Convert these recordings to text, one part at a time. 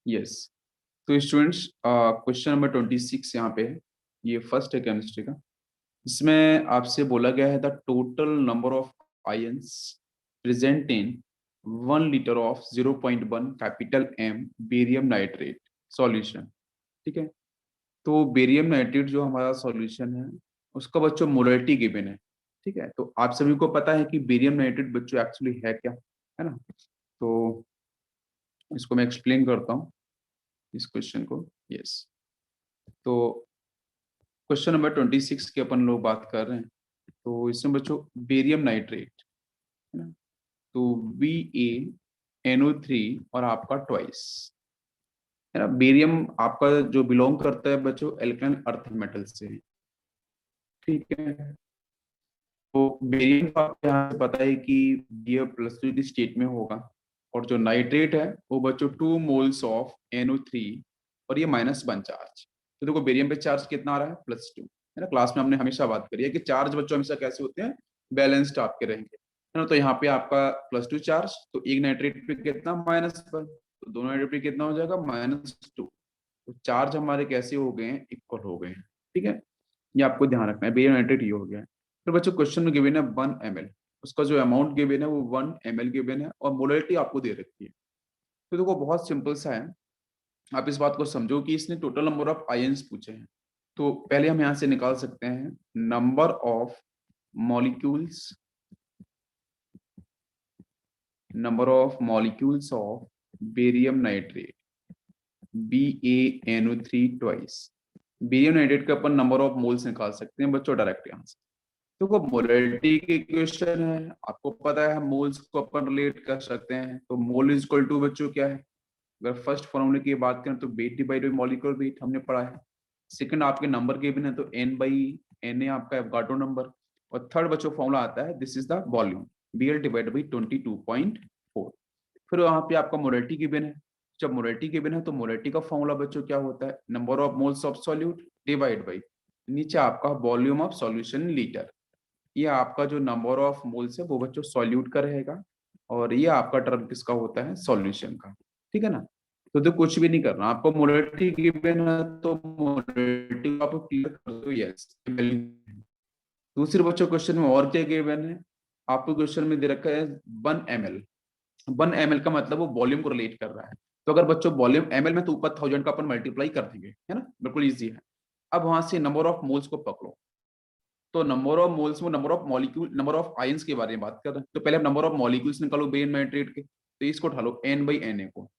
Yes. तो students, question number 26 यहाँ पे है। ये फर्स्ट है केमिस्ट्री का। इसमें आपसे बोला गया है the total number of ions present in 1 litre of 0.1 capital M barium nitrate solution. ठीक है। तो बेरियम नाइट्रेट जो हमारा सॉल्यूशन है उसका बच्चों मोलरिटी गिवन है। ठीक है। तो आप सभी को पता है कि बेरियम नाइट्रेट बच्चों एक्चुअली है क्या, है ना। तो इसको मैं एक्सप्लेन करता हूँ इस क्वेश्चन को। यस। तो क्वेश्चन नंबर 26 की अपन लोग बात कर रहे हैं। तो इसमें बच्चों बेरियम नाइट्रेट है ना। तो BaNO3 और आपका ट्वाइस है ना। बेरियम आपका जो बिलोंग करता है बच्चों एल्काइन अर्थ मेटल से। ठीक है। तो बेरियम का आपको यहाँ से पता है कि ये प्लस की स्टेट में होगा। और जो नाइट्रेट है वो बच्चों 2 मोल्स ऑफ NO3 और ये -1 चार्ज। तो देखो बेरियम पे चार्ज कितना आ रहा है, +2 है ना। क्लास में हमने हमेशा बात करी है कि चार्ज बच्चों हमेशा कैसे होते हैं, बैलेंस्ड आपके रहेंगे, है ना। तो यहाँ पे आपका +2 चार्ज, तो एक नाइट्रेट पे कितना, -1, तो दोनों नाइट्रेट पे कितना हो जाएगा, -2। तो चार्ज हमारे कैसे हो गए हैं, इक्वल हो गए हैं। ठीक है। ये आपको ध्यान रखना है, बेरियम नाइट्रेट ये हो गया है। फिर बच्चों क्वेश्चन में गिवन है 1 ml, उसका जो अमाउंट गिवन है वो 1 ml गिवन है और मोलरिटी आपको दे रखी है। तो देखो बहुत सिंपल सा है। आप इस बात को समझो कि इसने टोटल नंबर ऑफ आयंस पूछे हैं। तो पहले हम यहाँ से निकाल सकते हैं number of molecules, number of molecules of barium nitrate BaNO3 twice. Barium nitrate का अपन नंबर ऑफ मोल्स निकाल सकते हैं बच्चों डायरेक्ट यहाँ से। तो वो मोलरिटी की इक्वेशन है, आपको पता है हम मोल्स को अपन रिलेट कर सकते हैं। तो मोल इज इक्वल टू बच्चों क्या है, अगर फर्स्ट फॉर्मूले की बात करें तो wait divide by molecular wait हमने पढ़ा है। सेकंड आपके नंबर गिवन है तो N/Na आपका एवोगाड्रो नंबर। और थर्ड बच्चों फॉर्मूला आता है this is the volume, Bl divide by 22.4। फिर वहां पे आपका मोलरिटी गिवन है। जब मोलरिटी गिवन है तो मोलरिटी का फॉर्मूला बच्चों क्या होता है, number of moles of solute divide by नीचे आपका वॉल्यूम ऑफ सॉल्यूशन लीटर। ये आपका जो नंबर ऑफ मोल्स है वो बच्चों सॉल्यूट का रहेगा और ये आपका टर्म किसका होता है, सॉल्यूशन का। ठीक है ना। तो कुछ भी नहीं करना आपको, मोलरिटी गिवन है तो मोलरिटी को आप क्लियर कर दो, यस। दूसरे बच्चों क्वेश्चन में और क्या गिवन है, आपको क्वेश्चन में दे रखा है 1 ml। 1 ml का मतलब वो वॉल्यूम को रिलेट कर रहा है। तो अगर बच्चों वॉल्यूम ml में तो ऊपर 1000 का अपन मल्टीप्लाई कर देंगे, है ना, बिल्कुल इजी है। अब वहां से नंबर ऑफ मोल्स को पकड़ो। तो नंबर ऑफ मोल्स में number of molecule, number of ions के बारे में बात कर रहे हैं। तो पहले आप नंबर ऑफ मॉलिक्यूल्स निकालो बेरियम नाइट्रेट के। तो इसको उठा लो N/Na को।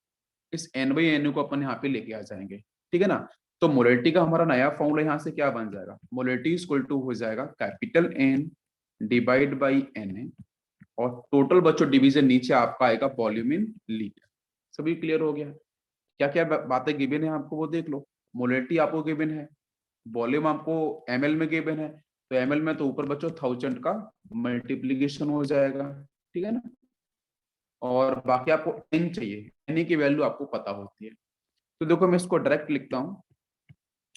इस N/Na को अपन यहाँ पे लेके आ जाएंगे। ठीक है ना। तो मोलरिटी का हमारा नया फॉर्मूला यहाँ से क्या बन जाएगा, मोलरिटी इज इक्वल टू हो जाएगा capital N divide by Na। और टोटल बच्चों डिवीजन नीचे आपका आएगा वॉल्यूम इन लीटर। सभी क्लियर हो गया। क्या क्या बातें गिवन है आपको वो देख लो। मोलरिटी आपको गिवन है, वॉल्यूम आपको ml में गिवन है। तो ml में तो ऊपर बच्चों 1000 का मल्टीप्लीकेशन हो जाएगा। ठीक है ना। और बाकी आपको n चाहिए, n की वैल्यू आपको पता होती है। तो देखो मैं इसको डायरेक्ट लिखता हूँ,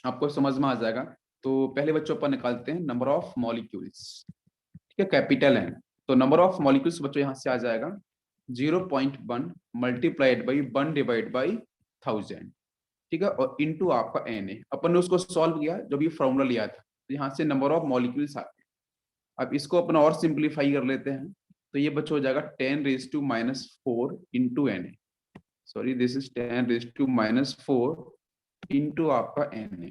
आपको समझ में आ जाएगा। तो पहले बच्चों अपन निकालते हैं नंबर ऑफ मॉलिक्यूल्स। ठीक है, कैपिटल N। तो नंबर ऑफ मॉलिक्यूल्स बच्चों यहाँ से आ जाएगा 0.1 मल्टीप्लाइड बाई 1 डिवाइड बाई 1000। ठीक है। और इनटू आपका Na, अपन ने उसको सॉल्व किया जब ये फॉर्मूला लिया था। तो यहाँ से नंबर ऑफ मॉलिक्यूल्स आते हैं। अब इसको अपन और सिंप्लीफाई कर लेते हैं। तो ये बच्चों हो जाएगा 10⁻⁻⁴ into Na। Sorry, this is 10⁻⁻⁴ into आपका Na।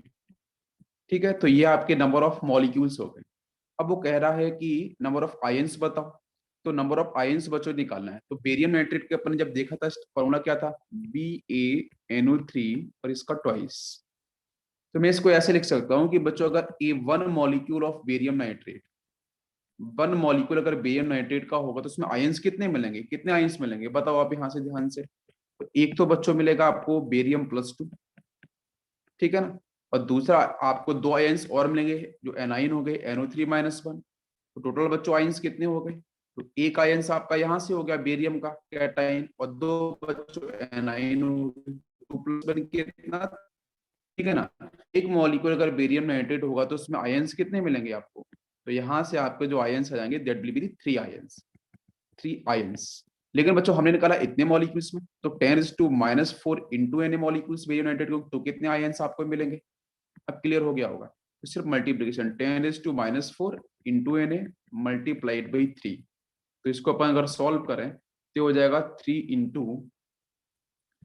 ठीक है। तो ये आपके नंबर ऑफ मॉलिक्यूल्स हो गए। अब वो कह रहा है कि नंबर ऑफ आयंस बताओ। तो नंबर ऑफ आयंस बच्चों निकालना है। तो बेरियम नाइट्रेट के अपन ने जब देखा था फॉर्मूला क्या था, BaNO3 और इसका ट्वाइस। तो मैं इसको ऐसे लिख सकता हूँ कि बच्चों अगर one molecule of barium nitrate, 1 molecule अगर बेरियम नाइट्रेट का होगा तो उसमें आयंस कितने मिलेंगे, कितने आयंस मिलेंगे बताओ आप यहाँ से ध्यान से। तो एक तो बच्चों मिलेगा आपको बेरियम +2। ठीक है ना। और दूसरा आपको 2 आयंस और मिलेंगे जो एनाइन हो गए NO3-1। तो टोटल बच्चों आयंस कितने हो गए, तो एक आयंस आपका यहाँ से हो गया बेरियम का कैटाइन और 2 बच्चों एनाइन हो गए। 2+1 कितना, ठीक है ना। एक मॉलिक्यूल अगर बेरियम नाइट्रेट होगा तो उसमें आयंस कितने मिलेंगे आपको, तो यहाँ से आपके जो आयंस आ जाएंगे that will be 3 ions, 3 ions. लेकिन बच्चों हमने निकाला इतने मॉलिक्यूल्स में, तो 10⁻⁻⁴ into N molecules barium nitrate, तो कितने आयंस आपको मिलेंगे? अब क्लियर हो गया होगा। तो सिर्फ multiplication 10⁻⁴ into N multiplied by 3, तो इसको अपन अगर सॉल्व करें तो हो जाएगा 3 into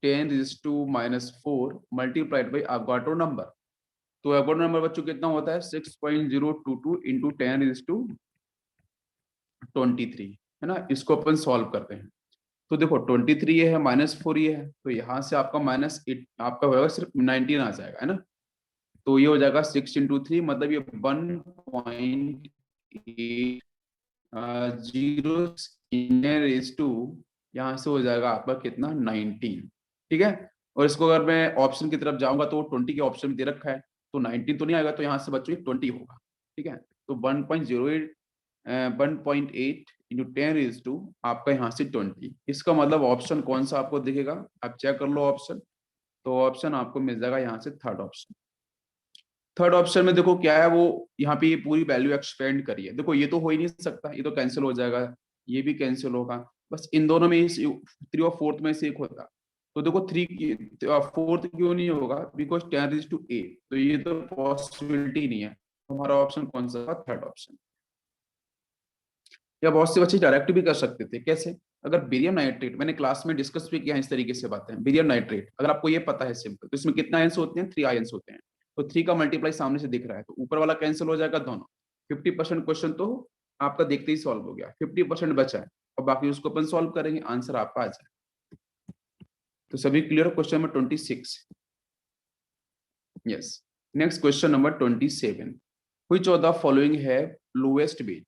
10⁻⁴ multiplied by Avogadro number. तो एवोगाड्रो नंबर बच्चों कितना होता है? 6.022 इंटू 10⁻23, है ना। इसको अपन सॉल्व करते हैं तो देखो 23 ये है, -4 ये है, तो यहाँ से आपका -8 आपका होगा सिर्फ 19 आ जाएगा, है ना। तो ये हो जाएगा 6 इंटू 3, मतलब ये 1.8 यहाँ से हो जाएगा आपका कितना? 19, ठीक है। और इसको अगर मैं ऑप्शन की तरफ जाऊंगा तो 20 के ऑप्शन दे रखा है, तो 19 तो नहीं आएगा, तो यहाँ से बच्चों 20 होगा, ठीक है। तो 1.8 इंटू 10 आपका यहाँ से 20, इसका मतलब ऑप्शन कौन सा आपको दिखेगा? आप चेक कर लो ऑप्शन, तो ऑप्शन आपको मिल जाएगा यहाँ से थर्ड ऑप्शन। थर्ड ऑप्शन में देखो क्या है, वो यहाँ पे ये पूरी वैल्यू एक्सपेंड करी है। देखो ये तो हो ही नहीं सकता, ये तो कैंसिल हो जाएगा, ये भी कैंसिल होगा, बस इन दोनों में 3 और 4 में से एक होता। तो देखो 4 क्यों नहीं होगा? बिकॉज 10⁸ तो ये तो पॉसिबिलिटी नहीं है। हमारा ऑप्शन कौन सा था? Third option. या बहुत से बच्चे डायरेक्ट भी कर सकते थे, कैसे? अगर बेरियम नाइट्रेट, मैंने क्लास में डिस्कस भी किया है इस तरीके से बातें, बेरियम नाइट्रेट अगर आपको ये पता है सिंपल, तो इसमें कितना आयंस होते हैं? 3 आयंस होते हैं। तो 3 का मल्टीप्लाई सामने से दिख रहा है, तो ऊपर वाला कैंसिल हो जाएगा दोनों। 50% क्वेश्चन तो आपका देखते ही सॉल्व हो गया, 50% बचा है, और बाकी उसको अपन सॉल्व करेंगे, आंसर आपका आ जाए। तो सभी clear? Question number 26। Yes. Next question number 27। Which of the following है लोएस्ट वेट?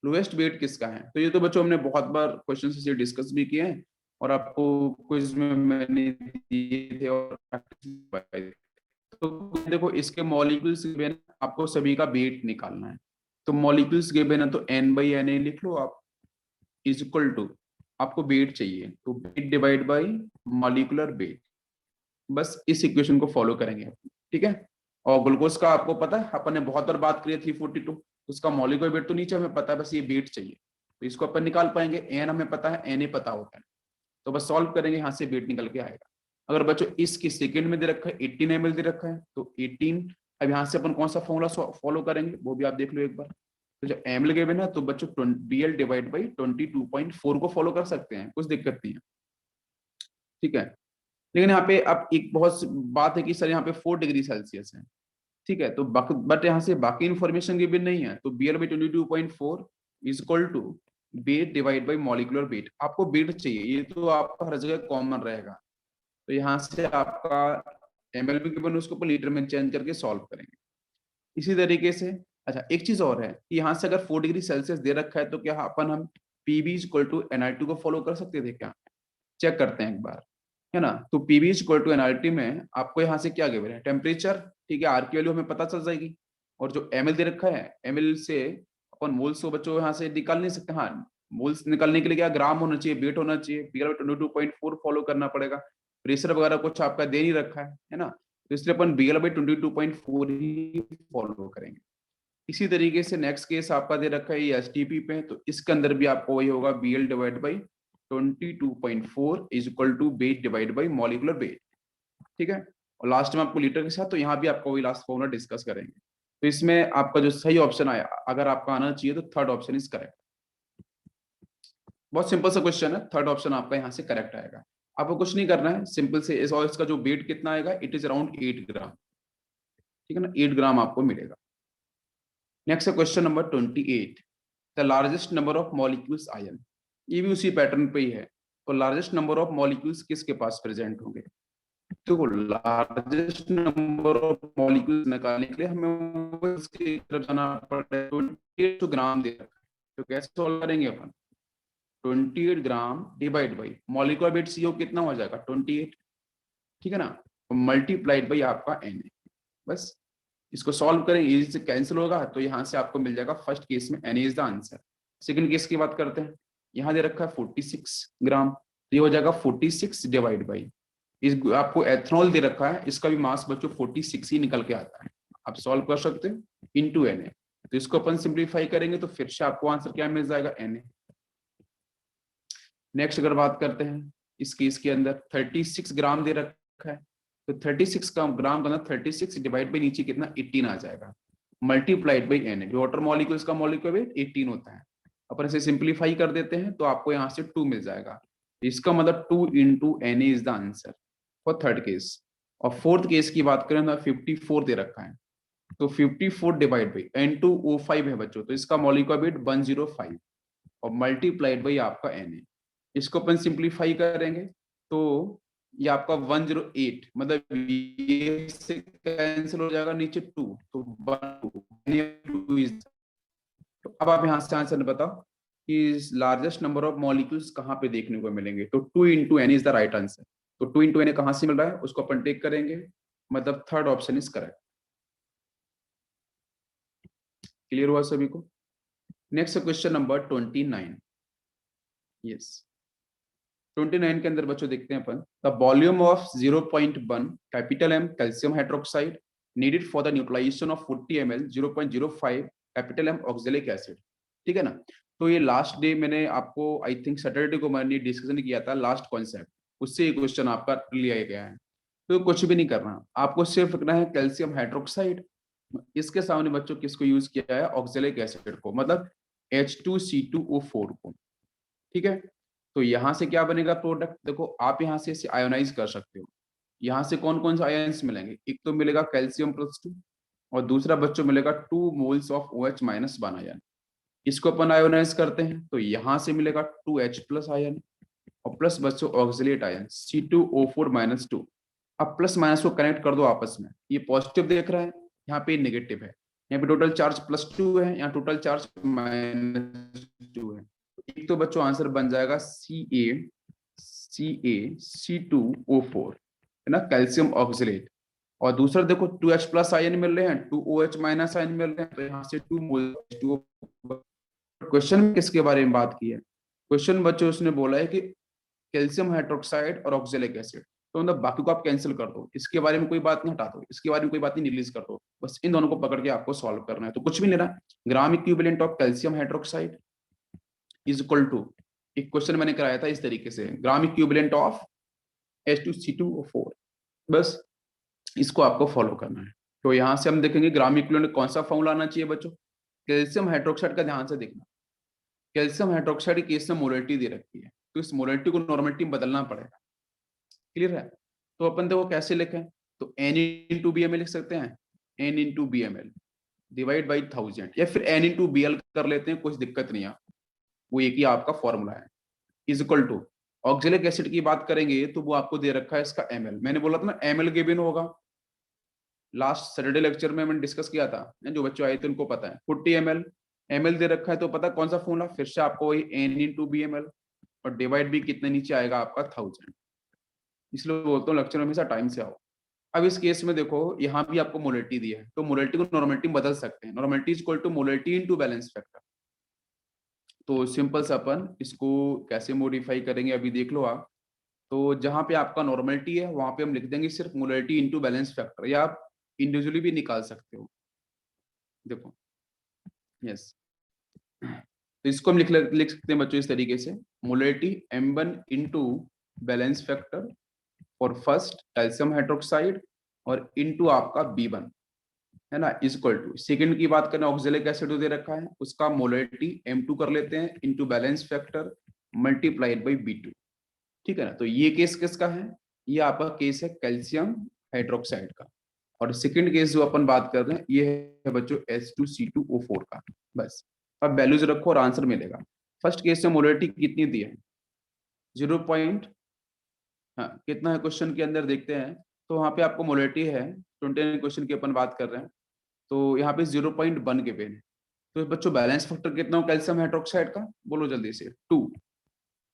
लोएस्ट वेट किसका है? तो ये तो बच्चों हमने बहुत बार क्वेश्चन से डिस्कस भी किए हैं, और आपको क्विज में मैंने दिए थे और तो देखो इसके मॉलिक्यूल्स गिवन, आपको सभी का वेट निकालना है। तो मॉलिक्यूल्स गिवन है तो n/Na लिख लो आप, इज इक्वल टू, आपको वेट चाहिए तो wait divide by molecular wait, बस इस इक्वेशन को फॉलो करेंगे, ठीक है। और ग्लूकोज का आपको पता है, अपन ने बहुत बार बात करी है 342, उसका मॉलिक्यूलर वेट तो नीचे हमें पता है, बस ये वेट चाहिए, तो इसको अपन निकाल पाएंगे। एन हमें पता है, Na पता होता है, तो बस सॉल्व करेंगे, यहाँ से वेट निकल के आएगा। अगर बच्चों इसकी सेकंड में दे रखा है 18 ml दे रखा है, तो 18, अब यहाँ से अपन कौन सा फॉर्मूला फॉलो करेंगे वो भी आप देख लो एक बार। तो जब ml गिवन है तो बच्चों BL डिवाइड बाई 22.4 को फॉलो कर सकते हैं, कुछ दिक्कत नहीं है, ठीक है। लेकिन यहाँ पे अब एक बहुत बात है कि सर यहाँ पे 4 डिग्री सेल्सियस है, ठीक है। तो बट यहाँ से बाकी इन्फॉर्मेशन गिवन नहीं है, तो BL by 22.4 is equal to weight divide by molecular weight, आपको वेट चाहिए, ये तो आपका हर जगह कॉमन रहेगा। तो यहाँ से आपका ml में गिवन, उसको लीटर में चेंज करके सॉल्व करेंगे इसी तरीके से। अच्छा एक चीज और है कि यहाँ से अगर 4 डिग्री सेल्सियस दे रखा है, तो क्या अपन हम PV इक्वल टू NRT को फॉलो कर सकते थे क्या? चेक करते हैं एक बार, है ना। तो PV इक्वल टू NRT में आपको यहाँ से क्या गिवन है? टेम्परेचर, ठीक है, आर की वैल्यू हमें पता चल जाएगी, और जो ml दे रखा है, ml से अपन मोल्स को बच्चों यहाँ से निकाल नहीं सकते। हाँ, मोल्स निकालने के लिए क्या ग्राम होना चाहिए, वेट होना चाहिए, BL 22.4 फॉलो करना पड़ेगा। प्रेशर वगैरह कुछ आपका दे नहीं रखा है ना, तो इसलिए अपन BL बाई 22.4 ही फॉलो करेंगे। इसी तरीके से नेक्स्ट केस आपका दे रखा है ये STP पे, तो इसके अंदर भी आपको वही होगा, BL divide by 22.4 is equal to weight divide by molecular weight, ठीक है। और लास्ट में आपको लीटर के साथ, तो यहाँ भी आपको वही लास्ट फॉर्मूला डिस्कस करेंगे। तो इसमें आपका जो सही ऑप्शन आया, अगर आपका आना चाहिए, तो थर्ड ऑप्शन इज करेक्ट। बहुत सिंपल सा क्वेश्चन है, थर्ड ऑप्शन आपका यहाँ से करेक्ट आएगा। आपको कुछ नहीं करना है, सिंपल से इस, और इसका जो वेट कितना आएगा, इट इज अराउंड 8 ग्राम, ठीक है ना, 8 ग्राम आपको मिलेगा। Next question number 28। The largest number of molecules ion, ये भी उसी पैटर्न पे ही है। तो लार्जेस्ट नंबर ऑफ मॉलिक्यूल्स किसके पास प्रेजेंट होंगे? तो लार्जेस्ट नंबर ऑफ मॉलिक्यूल्स निकालने के लिए हमें इसकी तरफ जाना पड़ेगा। 28 ग्राम दे रखा है, तो कैसे सॉल्व करेंगे अपन? 28 gram divide by molecular wait CO कितना हो जाएगा? 28, ठीक है ना, मल्टीप्लाइड बाई आपका Na, बस इसको सॉल्व करें, ये से कैंसिल होगा, तो यहाँ से आपको मिल जाएगा फर्स्ट केस में Na is the answer. Second case की बात करते हैं, यहाँ दे रखा है 46 ग्राम, तो ये हो जाएगा 46 डिवाइड बाई, इस आपको एथनॉल दे रखा है, इसका भी मास बच्चों 46 ही निकल के आता है, आप सॉल्व कर सकते हैं, इनटू Na। तो इसको अपन सिंप्लीफाई करेंगे तो फिर से आपको आंसर क्या मिल जाएगा? Na। नेक्स्ट अगर बात करते हैं इस केस के अंदर 36 ग्राम दे रखा है, तो 36 का ग्राम का ना 36 डिवाइड बाई नीचे कितना 18 आ जाएगा, मल्टीप्लाइड बाई एन, जो वाटर मॉलिक्यूल्स का मॉलिक्यूल वेट 18 होता है। अपन इसे सिंप्लीफाई कर देते हैं तो आपको यहाँ से 2 मिल जाएगा। इसका मतलब 2 into N is the answer for third case. और फोर्थ केस की बात करें तो 54 दे रखा है, तो 54 डिवाइड बाई N2O5 है बच्चों, तो इसका मॉलिक्यूलर वेट 105 और मल्टीप्लाइड बाई आपका एन है। इसको अपन सिंप्लीफाई करेंगे तो ये आपका 108, मतलब ये से कैंसिल हो जाएगा नीचे 2, तो 2 इज। तो अब आप यहां से आंसर बताओ कि लार्जेस्ट नंबर ऑफ मॉलिक्यूल्स कहां पे देखने को मिलेंगे, तो 2 into N is the right answer. तो 2 इंटू एन कहां से मिल रहा है उसको अपन टेक करेंगे, मतलब third option is correct. Clear हुआ सभी को? Next question number 29। यस, 29 के अंदर बच्चों देखते हैं अपन, the volume of 0.1 capital M calcium hydroxide needed for the neutralization of 40 ml 0.05 capital M oxalic acid. ठीक है ना? तो ये लास्ट डे मैंने आपको आई थिंक सैटरडे को मैंने डिस्कशन किया था लास्ट कॉन्सेप्ट, उससे ये क्वेश्चन आपका लिया गया है। तो कुछ भी नहीं करना, आपको सिर्फ लिखना है कैल्शियम हाइड्रोक्साइड, इसके सामने बच्चों किसको यूज किया है, ऑक्जेलिक एसिड को, मतलब H2C2O4 को। ठीक है, तो यहां से क्या बनेगा प्रोडक्ट, देखो आप यहां से इसे आयोनाइज कर सकते हो। यहाँ से कौन कौन से आयन्स मिलेंगे, एक तो मिलेगा कैल्शियम+2 और दूसरा बच्चों मिलेगा 2 मोल्स ऑफ OH-1 आयन। इसको अपन आयोनाइज करते हैं तो यहाँ से मिलेगा 2H+ आयन और प्लस बच्चों ऑक्सिलेट आयन C2O4-2। अब प्लस माइनस को कनेक्ट कर दो आपस में, ये पॉजिटिव देख रहा है, यहाँ पे नेगेटिव है, यहाँ पे टोटल चार्ज +2 है, यहाँ टोटल चार्ज -2 है। एक तो बच्चों आंसर बन जाएगा CaC2O4 है ना, कैल्शियम ऑक्सिलेट। और दूसरा देखो 2H+ आयन मिल रहे हैं, 2OH- आयन मिल रहे हैं, तो यहाँ से 2 मोल। क्वेश्चन में किसके बारे में बात की है, क्वेश्चन बच्चों उसने बोला है कि कैल्शियम हाइड्रोक्साइड और ऑक्जेलिक एसिड, तो मतलब बाकी को आप कैंसिल कर दो, इसके बारे में कोई बात नहीं हटा दो, इसके बारे में कोई बात नहीं रिलीज कर दो, बस इन दोनों को पकड़ के आपको सॉल्व करना है। तो कुछ भी नहीं रहा, gram equivalent of calcium hydroxide is equal to, एक क्वेश्चन मैंने कराया था इस तरीके से, ग्राम इक्विवेलेंट ऑफ H2C2O4, बस इसको आपको फॉलो करना है। तो यहाँ से हम देखेंगे ग्राम इक्विवेलेंट कौन सा फॉर्मूला आना चाहिए बच्चों, कैल्शियम हाइड्रोक्साइड का ध्यान से देखना, कैल्शियम हाइड्रोक्साइड की केस में मोलरिटी दे रखी है, तो इस मोलरिटी को नॉर्मलिटी में बदलना पड़ेगा। क्लियर है? तो अपन देखो कैसे लिखें, तो N/Bml लिख सकते हैं, N/Bml डिवाइड बाई 1000, या फिर N/Bl कर लेते हैं, कुछ दिक्कत नहीं है, वो एक ही आपका फॉर्मूला है, is equal to oxalic acid की बात करेंगे तो वो आपको दे रखा है इसका ml, मैंने बोला था ना ml गिवन होगा, लास्ट सैटरडे लेक्चर में मैंने डिस्कस किया था, जो बच्चों आए थे उनको पता है 40 ml दे रखा है, तो पता कौन सा फॉर्मूला, फिर से आपको वही N/Bml और डिवाइड भी कितने नीचे आएगा आपका 1000, इसलिए बोलता हूँ लेक्चर में हमेशा टाइम से आओ। अब इस केस में देखो यहाँ भी आपको मोलरिटी दी है, तो मोलरिटी को नॉर्मलिटी में बदल सकते हैं, normality is equal to molarity into balance factor. तो सिंपल सा अपन इसको कैसे मॉडिफाई करेंगे अभी देख लो आप। तो जहां पे आपका नॉर्मलिटी है वहां पे हम लिख देंगे सिर्फ मोलरिटी इनटू बैलेंस फैक्टर, या आप इंडिविजुअली भी निकाल सकते हो। देखो यस, तो इसको हम लिख सकते हैं बच्चों इस तरीके से, molarity M1 into balance factor for first calcium hydroxide और इनटू आपका B1 है ना, इक्वल टू सेकंड की बात करें ऑक्जेलिक एसिड दे रखा है, उसका मोलरिटी M2 कर लेते हैं into balance factor multiplied by B2। ठीक है ना, तो ये केस किसका है, ये आपका केस है कैल्शियम हाइड्रोक्साइड का, और सेकंड केस जो अपन बात कर रहे हैं ये है बच्चों H2C2O4 का। बस अब वैल्यूज रखो और आंसर मिलेगा। फर्स्ट केस में मोलरिटी कितनी दी है, 0 पॉइंट, हाँ कितना है क्वेश्चन के अंदर देखते हैं, तो वहां पे आपको मोलरिटी है 29 क्वेश्चन की अपन बात कर रहे हैं, तो यहाँ पे 0.1 के पेन। तो बच्चों बैलेंस फैक्टर कितना हो कैल्शियम हाइड्रोक्साइड का, बोलो जल्दी से, 2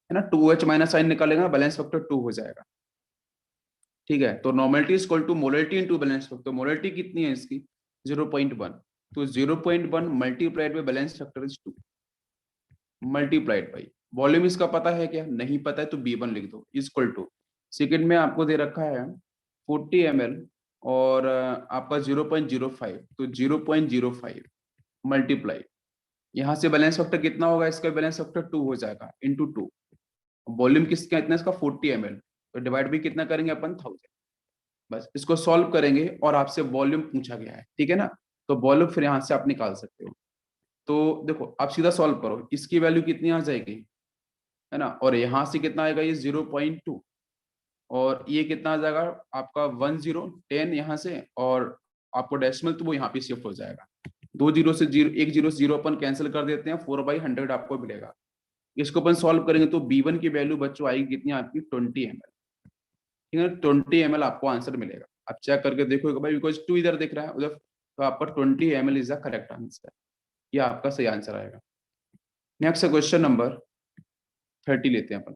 है ना, 2H- आयन निकालेगा बैलेंस फैक्टर 2 हो जाएगा। ठीक है, तो normality is equal to molarity into balance factor, molarity कितनी है इसकी 0.1, तो 0.1 multiplied by balance factor is 2 multiplied by volume, इसका पता है क्या, नहीं पता है तो B1 लिख दो इक्वल टू, सेकंड में आपको दे रखा है 40 ml और आपका 0.05, तो 0.05 मल्टीप्लाई, यहाँ से बैलेंस फैक्टर कितना होगा, इसका बैलेंस फैक्टर 2 हो जाएगा इंटू 2, वॉल्यूम किसका इतना, इसका 40 ml, तो डिवाइड भी कितना करेंगे अपन 1000। बस इसको सॉल्व करेंगे और आपसे वॉल्यूम पूछा गया है, ठीक है ना, तो वॉल्यूम फिर यहाँ से आप निकाल सकते हो। तो देखो आप सीधा सॉल्व करो, इसकी वैल्यू कितनी आ जाएगी, है ना, और यहाँ से कितना आएगा ये 0.2, और ये कितना आ जाएगा आपका 10 यहाँ से, और आपको डेसिमल तो वो यहाँ पे शिफ्ट हो जाएगा। 2 जीरो से जीरो, एक जीरो से जीरो अपन कैंसिल कर देते हैं, 4/100 आपको मिलेगा। इसको अपन सॉल्व करेंगे तो B1 की वैल्यू बच्चों आएगी कितनी आपकी 20 ml, ठीक है, 20 ml आपको आंसर मिलेगा। आप चेक करके देखो भाई, बिकॉज 2 इधर दिख रहा है उधर, तो आपका 20 ml is the correct answer, ये आपका सही आंसर आएगा। नेक्स्ट क्वेश्चन नंबर 30 लेते हैं अपन।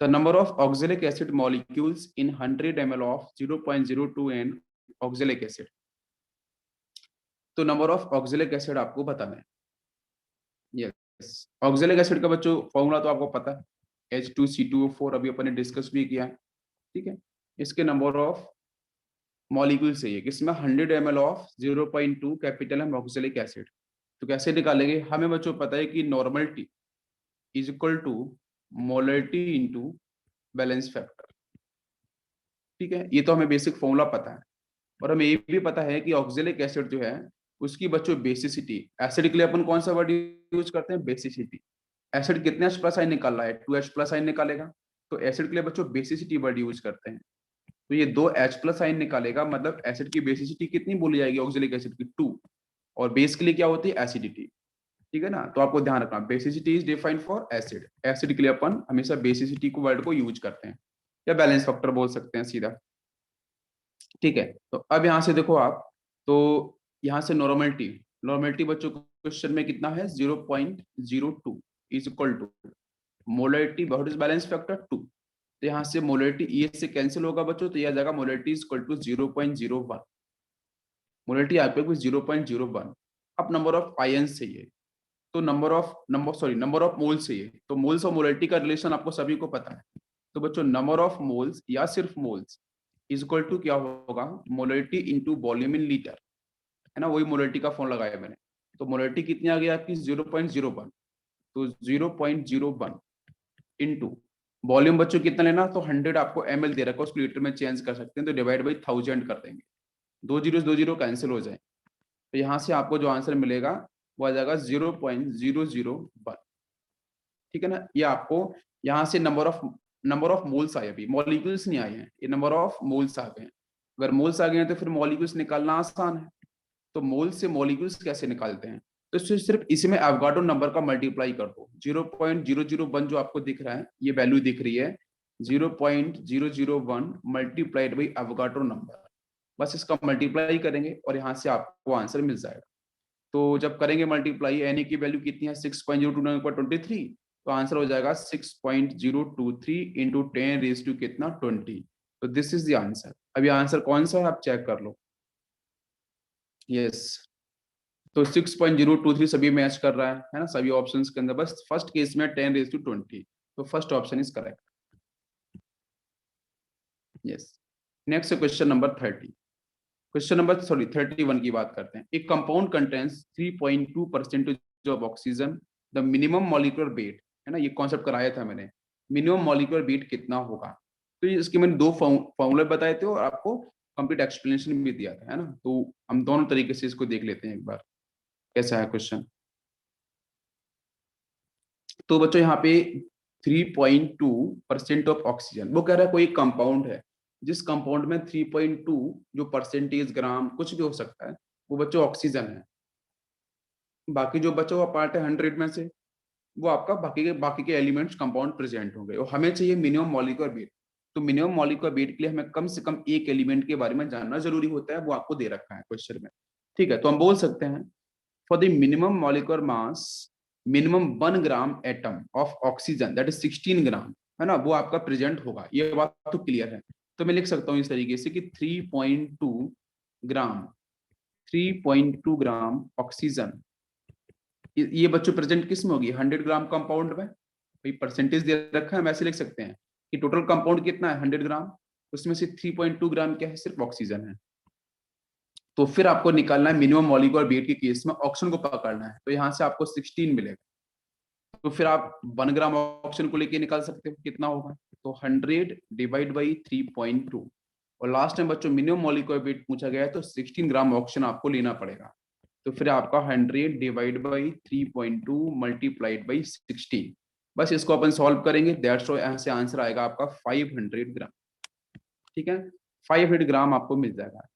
The number of oxalic acid molecules in 100 ml of 0.02 N oxalic acid. तो नंबर ऑफ ऑक्जेलिक एसिड आपको बताना है। यस, ऑक्जेलिक एसिड का बच्चों फॉर्मूला तो आपको पता है, H2C2O4, अभी अपन ने डिस्कस भी किया है, ठीक है। इसके नंबर ऑफ मॉलिक्यूल चाहिए किसमें, 100 ml of 0.2 capital M oxalic acid. तो कैसे निकालेंगे, हमें बच्चों पता है कि normality is equal to molarity into balance factor, ठीक है, ये तो हमें बेसिक फॉर्मूला पता है। और हमें ये भी पता है कि ऑक्जेलिक एसिड जो है उसकी बच्चों बेसिसिटी, एसिड के लिए अपन कौन सा वर्ड यूज करते हैं, बेसिसिटी। एसिड कितने H प्लस आइन निकाल रहा है, 2H प्लस आइन निकालेगा, तो एसिड के लिए बच्चों बेसिसिटी वर्ड यूज करते हैं। तो ये 2H प्लस आइन निकालेगा, मतलब एसिड की बेसिसिटी कितनी बोली जाएगी ऑक्जेलिक एसिड की, 2, और बेस के लिए क्या होती है, एसिडिटी, ठीक है ना। तो आपको ध्यान रखना, basicity is defined for acid, acid के लिए अपन हमेशा बेसिसिटी को वर्ड को यूज करते हैं, या बैलेंस फैक्टर बोल सकते हैं सीधा, ठीक है। तो अब यहाँ से देखो आप, तो यहाँ से नॉर्मलिटी, नॉर्मलिटी बच्चों क्वेश्चन में कितना है, 0.02 is equal to molarity, what is balance factor 2। तो यहाँ से मोलरिटी ये से कैंसिल होगा बच्चों, तो यह जाएगा molarity is equal to 0.01, molarity आपको कुछ 0.01। अब नंबर ऑफ आयंस चाहिए, तो नंबर ऑफ मोल्स चाहिए, तो मोल्स और मोलरिटी का रिलेशन आपको सभी को पता है। तो बच्चों नंबर ऑफ मोल्स या सिर्फ मोल्स इज इक्वल टू क्या होगा, molarity into volume in litre, है ना, वही मोलरिटी का फॉर्म लगाया मैंने। तो मोलरिटी कितनी आ गई आपकी 0.01, तो 0.01 इंटू वॉल्यूम बच्चों कितना लेना, तो 100 आपको ml दे रखा है, उसको लीटर में चेंज कर सकते हैं, तो डिवाइड बाई 1000 कर देंगे, 2 जीरो कैंसिल हो जाए, तो यहाँ से आपको जो आंसर मिलेगा वो आ जाएगा 0.001, ठीक है ना। ये आपको यहाँ से नंबर ऑफ मोल्स आए, अभी मॉलिक्यूल्स नहीं आए हैं, ये नंबर ऑफ मोल्स आ गए हैं। अगर मोल्स आ गए हैं तो फिर मॉलिक्यूल्स निकालना आसान है। तो मोल्स से मॉलिक्यूल्स कैसे निकालते हैं, तो सिर्फ इसमें एवोगाड्रो नंबर का मल्टीप्लाई कर दो, 0.001 जो आपको दिख रहा है, ये वैल्यू दिख रही है 0.001 मल्टीप्लाइड बाई एवोगाड्रो नंबर, बस इसका मल्टीप्लाई करेंगे और यहाँ से आपको आंसर मिल जाएगा। तो जब करेंगे मल्टीप्लाई, एन की वैल्यू कितनी है 6.029/23, तो आंसर हो जाएगा 6.023 इंटू 10 कितना 20। तो दिस इज द आंसर। अब ये आंसर कौन सा है आप चेक कर लो। यस, तो 6.023 सभी मैच कर रहा है ना, सभी ऑप्शंस के अंदर, बस फर्स्ट केस में 10⁻20, तो first option is correct. Yes, next question number 31 की बात करते हैं। एक compound contains 3.2% of oxygen, the minimum molecular weight, है ना, ये कॉन्सेप्ट कराया था मैंने, मिनिमम मॉलिक्यूलर वेट कितना होगा। तो इसके मैंने दो फॉर्मूले बताए थे और आपको कंप्लीट एक्सप्लेनेशन भी दिया था, है ना। तो हम दोनों तरीके से इसको देख लेते हैं एक बार, कैसा है क्वेश्चन। तो बच्चों यहाँ पे 3.2% ऑफ ऑक्सीजन, वो कह रहा है कोई कंपाउंड है जिस कंपाउंड में 3.2 जो परसेंटेज ग्राम कुछ भी हो सकता है, वो बच्चों ऑक्सीजन है। बाकी जो बचा हुआ पार्ट है 100 में से, वो आपका बाकी के एलिमेंट्स कंपाउंड प्रेजेंट होंगे, और हमें चाहिए मिनिमम मॉलिक्यूलर वेट। तो मिनिमम मॉलिक्यूलर वेट के लिए हमें कम से कम एक एलिमेंट के बारे में जानना जरूरी होता है, वो आपको दे रखा है क्वेश्चन में, ठीक है। तो हम बोल सकते हैं for the minimum molecular mass, minimum 1 gram atom of oxygen that is 16 ग्राम, है ना, वो आपका प्रेजेंट होगा, ये बात तो क्लियर है। तो मैं लिख सकता हूँ इस तरीके से कि 3.2 ग्राम, 3.2 ग्राम ऑक्सीजन, ये बच्चों प्रेजेंट किस में होगी, 100 ग्राम कंपाउंड में, भाई परसेंटेज दे रखा है, हम ऐसे लिख सकते हैं कि टोटल कंपाउंड कितना है 100 ग्राम, उसमें से 3.2 ग्राम क्या है, सिर्फ ऑक्सीजन है। तो फिर आपको निकालना है मिनिमम मॉलिक्यूलर वेट के केस में ऑक्सीजन को पकड़ना है, तो यहाँ से आपको 16 मिलेगा। तो फिर आप 1 ग्राम ऑक्सीजन को लेके निकाल सकते हो कितना होगा, तो 100 डिवाइड बाई 3.2। और लास्ट टाइम बच्चों मिनिमम मॉलिक्यूलर वेट पूछा गया है तो 16 ग्राम ऑक्सीजन आपको लेना पड़ेगा। तो फिर आपका 100 डिवाइड बाई 3.2 मल्टीप्लाइड बाई 16, बस इसको अपन सॉल्व करेंगे, दैट्स व्हाई यहाँ से आंसर आएगा आपका 500 ग्राम। ठीक है, 500 ग्राम आपको मिल जाएगा।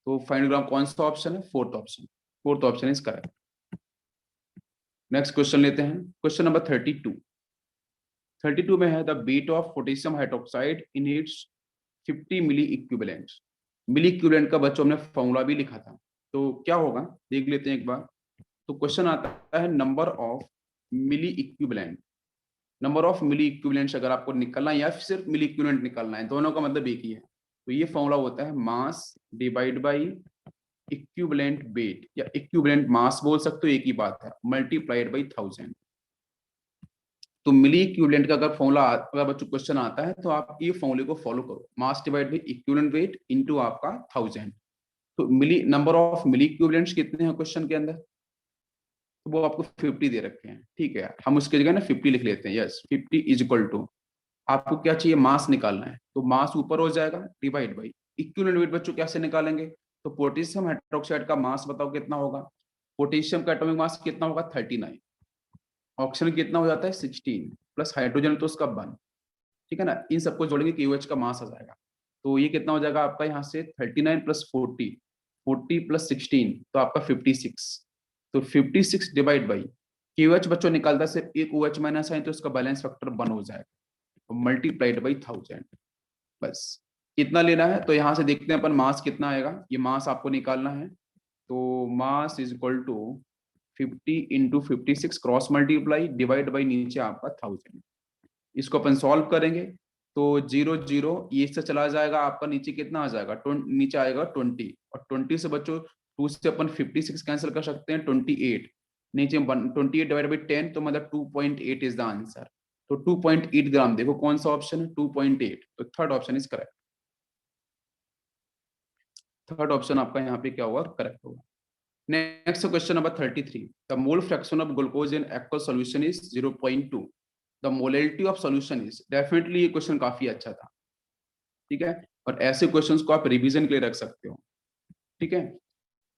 तो 500 ग्राम कौन सा ऑप्शन है, fourth option, fourth option is correct. Next question लेते हैं, क्वेश्चन नंबर 32। 32 में है the weight of potassium hydroxide in its 50 milliequivalent. Milliequivalent का बच्चों हमने फॉर्मूला भी लिखा था, तो क्या होगा देख लेते हैं एक बार। तो क्वेश्चन आता है number of milliequivalent. Number of milliequivalents अगर आपको निकलना है या सिर्फ मिली इक्विवेलेंट निकलना है, दोनों का मतलब एक ही है। तो ये फॉर्मूला होता है मास डिवाइड बाई इक्विवेलेंट वेट, या इक्विवेलेंट मास बोल सकते हो, एक ही बात है, मल्टीप्लाइड बाई 1000। तो मिली इक्विवेलेंट का अगर फॉर्मूला अगर बच्चों क्वेश्चन आता है तो आप ये फॉर्मूले को फॉलो करो, मास divide by equivalent weight into आपका 1000। तो मिली नंबर ऑफ मिली इक्विवेलेंट्स कितने हैं क्वेश्चन के अंदर, तो वो आपको 50 दे रखे हैं। ठीक है, हम उसके जगह ना 50 लिख लेते हैं। यस, 50 इज इक्वल टू, आपको क्या चाहिए, मास निकालना है, तो मास ऊपर हो जाएगा डिवाइड बाई इक्विवेलेंट वेट। बच्चों कैसे निकालेंगे, तो पोटेशियम हाइड्रोक्साइड का मास बताओ कितना होगा, पोटेशियम का एटॉमिक मास कितना होगा 39, ऑक्सीजन कितना हो जाता है 16, प्लस हाइड्रोजन तो उसका 1। ठीक है ना, इन सबको जोड़ेंगे KOH का मास आ जाएगा। तो ये कितना हो जाएगा आपका यहाँ से 39 प्लस 40, 40 प्लस 16 तो आपका 56। तो 56 डिवाइड बाई KOH बच्चों निकालता है सिर्फ एक OH माइनस है तो उसका बैलेंस फैक्टर 1 हो जाएगा, मल्टीप्लाइड बाई 1000। बस कितना लेना है, तो यहाँ से देखते हैं अपन मास कितना आएगा, ये मास आपको निकालना है। तो mass is equal to 50 into 56 cross multiply divide by नीचे आपका 1000। इसको अपन सॉल्व करेंगे तो 0 0 ये इससे चला जाएगा, आपका नीचे कितना आ जाएगा, नीचे आएगा 20, और 20 से बच्चों 2 से अपन 56 कैंसिल कर सकते हैं, 28 नीचे 28 डिवाइड बाई 10 तो मतलब 2.8 इज द आंसर। तो 2.8 ग्राम, देखो कौन सा ऑप्शन है 2.8, तो third option is correct. Third option आपका यहाँ पे क्या होगा, करेक्ट होगा। Next question number 33, the mole fraction of glucose in aqueous solution is 0.2, the molality of solution is. Definitely ये क्वेश्चन काफी अच्छा था। ठीक है, और ऐसे क्वेश्चंस को आप रिवीजन के लिए रख सकते हो। ठीक है,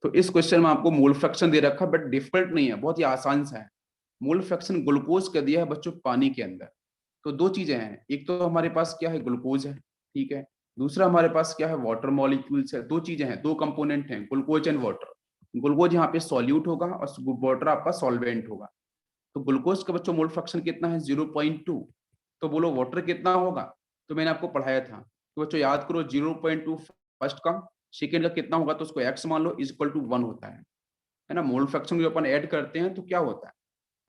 तो इस क्वेश्चन में आपको मोल फ्रैक्शन दे रखा, बट डिफिकल्ट नहीं है, बहुत ही आसान सा है। मोल फ्रैक्शन ग्लूकोज का दिया है बच्चों पानी के अंदर। तो दो चीजें हैं, एक तो हमारे पास क्या है, ग्लूकोज है। ठीक है, दूसरा हमारे पास क्या है, वाटर मॉलिक्यूल्स है। दो चीजें हैं, दो कंपोनेंट हैं, ग्लूकोज एंड वाटर। ग्लूकोज यहाँ पे सॉल्यूट होगा और वाटर आपका सॉल्वेंट होगा। तो ग्लूकोज का बच्चों मोल फ्रैक्शन कितना है 0.2। तो बोलो वाटर कितना होगा, तो मैंने आपको पढ़ाया था, तो बच्चों याद करो 0.2 फर्स्ट का, सेकेंड का कितना होगा तो उसको x मान लो, इज इक्वल टू 1 होता है ना। मोल फ्रैक्शन जो अपन ऐड करते हैं तो क्या होता है,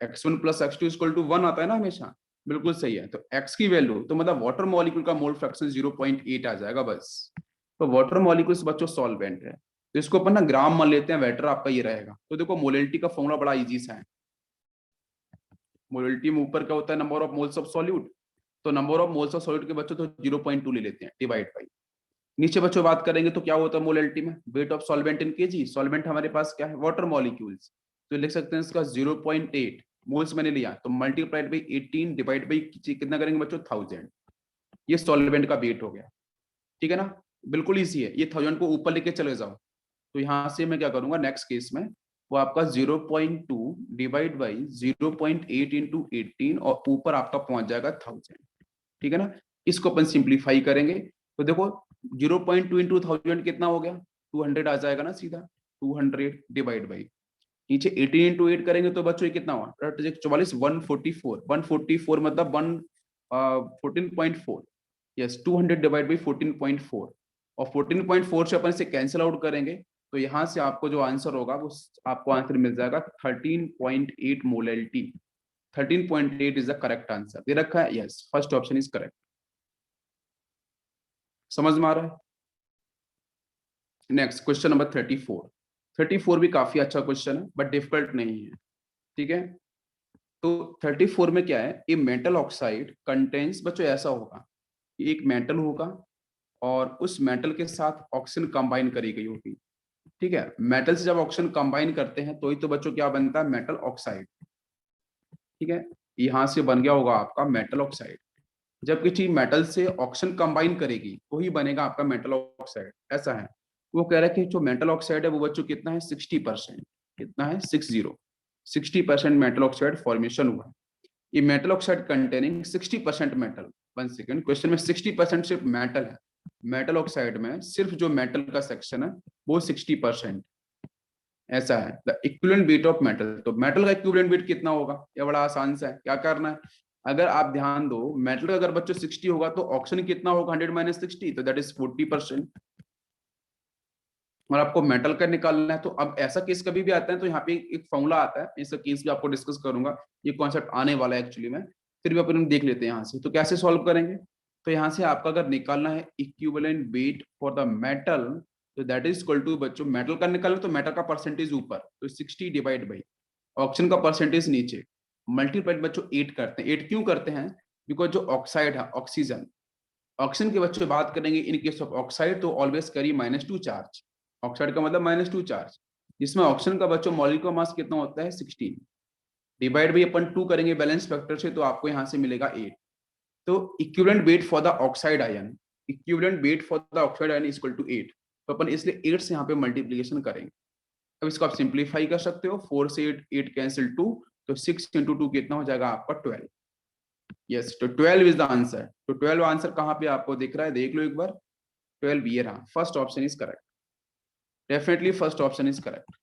x1 plus x2 equal to 1 आता है ना हमेशा। बिल्कुल सही है, तो x की वैल्यू तो मतलब वाटर मॉलिक्यूल का मोल फ्रैक्शन 0.8 आ जाएगा बस। तो वाटर मॉलिक्यूल्स बच्चों सॉल्वेंट है, तो इसको अपन ना ग्राम मान लेते हैं, वेटर आपका ये रहेगा। तो देखो मोलैलिटी का फॉर्मूला बड़ा इजी सा है। मोलैलिटी में ऊपर क्या होता है, number of moles of solute. तो number of moles of solute के बच्चों तो 0.2 ले लेते हैं डिवाइड बाई। नीचे बच्चों बात करेंगे तो क्या होता है मोलैलिटी में, weight of solvent in KG. Solvent हमारे पास क्या है, वाटर मॉलिक्यूल्स, तो लिख सकते हैं इसका 0.8 मोल्स मैंने लिया, तो मल्टीप्लाइड बाई 18 डिवाइड बाई कितना करेंगे बच्चों 1000। ये सॉल्वेंट का वेट हो गया। ठीक है ना, बिल्कुल इजी है, ये 1000 को ऊपर लेके चले जाओ। तो यहाँ से मैं क्या करूंगा नेक्स्ट केस में, वो आपका 0.2 डिवाइड बाई 0.8 इंटू 18 और ऊपर आपका पहुंच जाएगा 1000। ठीक है ना, इसको अपन सिंप्लीफाई करेंगे तो देखो 0.2 इंटू 1000 कितना हो गया, 200 आ जाएगा ना सीधा। 200 डिवाइड बाई नीचे 18 इंटू 8 करेंगे तो बच्चों ये कितना हुआ 44, 144, 144 मतलब 14.4। यस, 200 डिवाइड बाई 14.4, और 14.4 से अपन इसे कैंसिल आउट करेंगे तो यहाँ से आपको जो आंसर होगा वो आपको आंसर मिल जाएगा 13.8 molality. 13.8 is the correct answer दे रखा है। Yes, first option is correct. समझ में आ रहा है। Next question number 34। 34 भी काफी अच्छा क्वेश्चन है बट डिफिकल्ट नहीं है। ठीक है, तो 34 में क्या है, ए मेटल ऑक्साइड कंटेन्स, बच्चों ऐसा होगा कि एक मेटल होगा और उस मेटल के साथ ऑक्सीजन कंबाइन करी गई होगी। ठीक है, मेटल से जब ऑक्सीजन कंबाइन करते हैं तो ही तो बच्चों क्या बनता है, मेटल ऑक्साइड। ठीक है, यहाँ से बन गया होगा आपका मेटल ऑक्साइड। जब किसी मेटल से ऑक्सीजन कंबाइन करेगी तो ही बनेगा आपका मेटल ऑक्साइड, ऐसा है। वो कह रहा है कि जो मेटल ऑक्साइड है वो बच्चों कितना है, 60%। कितना है, 60% मेटल ऑक्साइड फॉर्मेशन हुआ है। ये metal oxide containing 60% metal. 1 second, question में 60% सिर्फ मेटल है। मेटल ऑक्साइड में सिर्फ जो मेटल का सेक्शन है वो 60%, ऐसा है। The equivalent weight of metal, तो मेटल का इक्विवेलेंट वेट कितना होगा, ये बड़ा आसान सा है। क्या करना है, अगर आप ध्यान दो, मेटल का अगर बच्चों 60 होगा तो ऑक्सीजन कितना होगा, 100 माइनस 60, तो दैट इज 40%। और आपको मेटल का निकालना है, तो अब ऐसा केस कभी भी आता है तो यहाँ पे एक फॉर्मूला आता है, इसका केस भी आपको डिस्कस करूंगा, ये कॉन्सेप्ट आने वाला है एक्चुअली में। फिर भी अपन देख लेते हैं यहाँ से, तो कैसे सॉल्व करेंगे। तो यहाँ से आपका अगर निकालना है equivalent weight for the metal, तो दैट इज इक्वल टू, बच्चों मेटल का निकालना तो मेटल का परसेंटेज ऊपर, तो 60 डिवाइड बाई ऑक्सीजन का परसेंटेज नीचे, मल्टीप्लाइड बच्चों 8 करते हैं। 8 क्यों करते हैं, बिकॉज जो ऑक्साइड है, ऑक्सीजन, ऑक्सीजन के बच्चों बात करेंगे इन केस ऑफ ऑक्साइड तो ऑलवेज करी -2 चार्ज। ऑक्साइड का मतलब -2 चार्ज, जिसमें ऑक्सीजन का बच्चों मॉलिक्यूलर मास कितना होता है, 16, डिवाइड बाई अपन 2 करेंगे बैलेंस फैक्टर से, तो आपको यहाँ से मिलेगा 8। तो equivalent weight for the oxide ion, equivalent weight for the oxide ion is equal to 8। तो अपन इसलिए 8 से यहाँ पे मल्टीप्लीकेशन करेंगे। अब इसको आप सिंप्लीफाई कर सकते हो, 4 से 8 कैंसिल 2, तो 6 इंटू 2 कितना हो जाएगा आपका 12। यस, तो 12 इज द आंसर। तो 12 आंसर कहाँ पे आपको दिख रहा है, देख लो एक बार। 12 ये रहा, first option is correct, definitely first option is correct.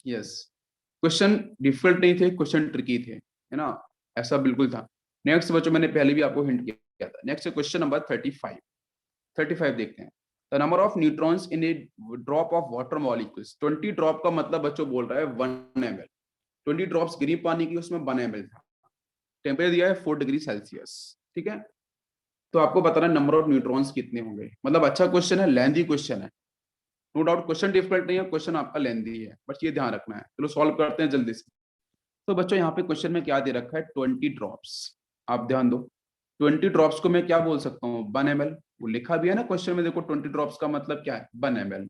Yes, question difficult नहीं थे, क्वेश्चन ट्रिकी थे, है ना, ऐसा बिल्कुल था। नेक्स्ट बच्चों, मैंने पहले भी आपको हिंट किया था। Next question number 35। 35 देखते हैं। The number of neutrons in A drop of water molecules, 20 drop का मतलब बच्चों बोल रहा है 1 ml। 20 ड्रॉप्स गिरी पानी की, उसमें 1 ml था। टेम्परेचर दिया है 4 डिग्री सेल्सियस, ठीक है। तो आपको बताना नंबर ऑफ न्यूट्रॉन्स कितने होंगे। मतलब अच्छा क्वेश्चन है, लेंथी क्वेश्चन है, नो डाउट। क्वेश्चन डिफिकल्ट नहीं है, क्वेश्चन आपका लेंथी है, बस ये ध्यान रखना है। चलो सॉल्व करते हैं जल्दी से। तो बच्चों यहाँ पे क्वेश्चन में क्या दे रखा है, 20 ड्रॉप्स। आप ध्यान दो, 20 ड्रॉप्स को मैं क्या बोल सकता हूँ, 1 ml। वो लिखा भी है ना क्वेश्चन में, देखो 20 ड्रॉप्स का मतलब क्या है, 1 ml।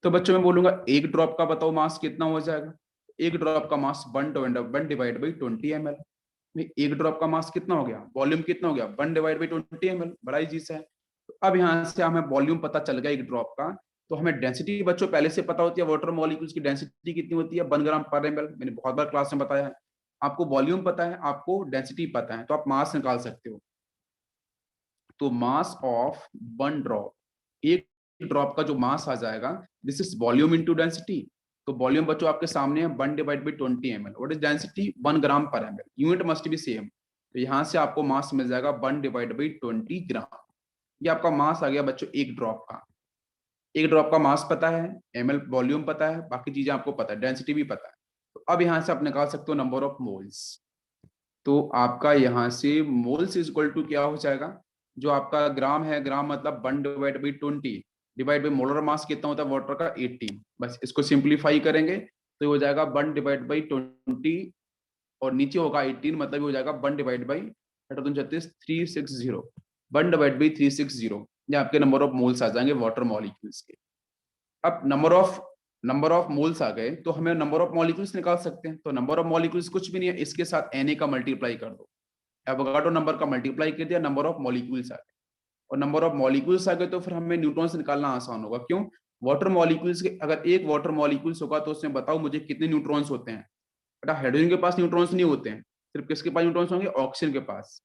तो बच्चों मैं बोलूंगा एक ड्रॉप का बताओ मास कितना हो जाएगा। एक ड्रॉप का मास 1 डिवाइड बाई 20 ml। एक ड्रॉप का मास कितना हो गया, वॉल्यूम कितना हो गया, 1 डिवाइड बाई 20 ml। बड़ा इजी सा है। तो अब यहाँ से हमें वॉल्यूम पता चल गया एक ड्रॉप का। तो हमें डेंसिटी बच्चों पहले से पता होती है, वाटर मॉलिक्यूल्स की डेंसिटी कितनी होती है, 1 ग्राम पर ml। मैंने बहुत बार क्लास में बताया है। आपको वॉल्यूम पता है, आपको डेंसिटी पता है, तो आप मास निकाल सकते हो। तो मास ऑफ 1 ड्रॉप, एक ड्रॉप का जो मास आ जाएगा, this is volume into density. तो वॉल्यूम बच्चों आपके सामने है, 1 divide by 20 ml। What is density, 1 ग्राम पर ml। Unit must be same. तो यहाँ से आपको मास मिल जाएगा 1 डिवाइड बाई 20 ग्राम। ये आपका मास आ गया बच्चों एक ड्रॉप का। एक ड्रॉप का मास पता है, ml वॉल्यूम पता है, बाकी चीजें आपको पता है, डेंसिटी भी पता है। तो अब यहाँ से आप निकाल सकते हो नंबर ऑफ मोल्स। तो आपका यहाँ से मोल्स इज इक्वल टू क्या हो जाएगा, जो आपका ग्राम है, ग्राम मतलब 1 divide by 20 divide by molar mass कितना होता है वाटर का, 18। बस इसको सिंप्लीफाई करेंगे तो हो जाएगा 1 डिवाइड बाई 20, और नीचे होगा 18, मतलब हो जाएगा 1 डिवाइड बाई 360, 1 डिवाइड बाई 360। ये आपके नंबर ऑफ मोल्स आ जाएंगे वाटर मॉलिक्यूल्स के। अब नंबर ऑफ मोल्स आ गए, तो हमें नंबर ऑफ मॉलिक्यूल्स निकाल सकते हैं। तो नंबर ऑफ मॉलिक्यूल्स कुछ भी नहीं है, इसके साथ Na का मल्टीप्लाई कर दो। एवोगाड्रो नंबर का मल्टीप्लाई कर दिया, नंबर ऑफ मॉलिक्यूल्स आ गए। और नंबर ऑफ मॉलिक्यूल्स आ गए तो फिर हमें न्यूट्रॉन्स निकालना आसान होगा। क्यों, वाटर मॉलिक्यूल्स के, अगर एक वाटर मॉलिक्यूल्स होगा तो उसमें बताओ मुझे कितने न्यूट्रॉन्स होते हैं। बेटा हाइड्रोजन के पास न्यूट्रॉन्स नहीं होते हैं, सिर्फ किसके पास न्यूट्रॉन्स होंगे, ऑक्सीजन के पास।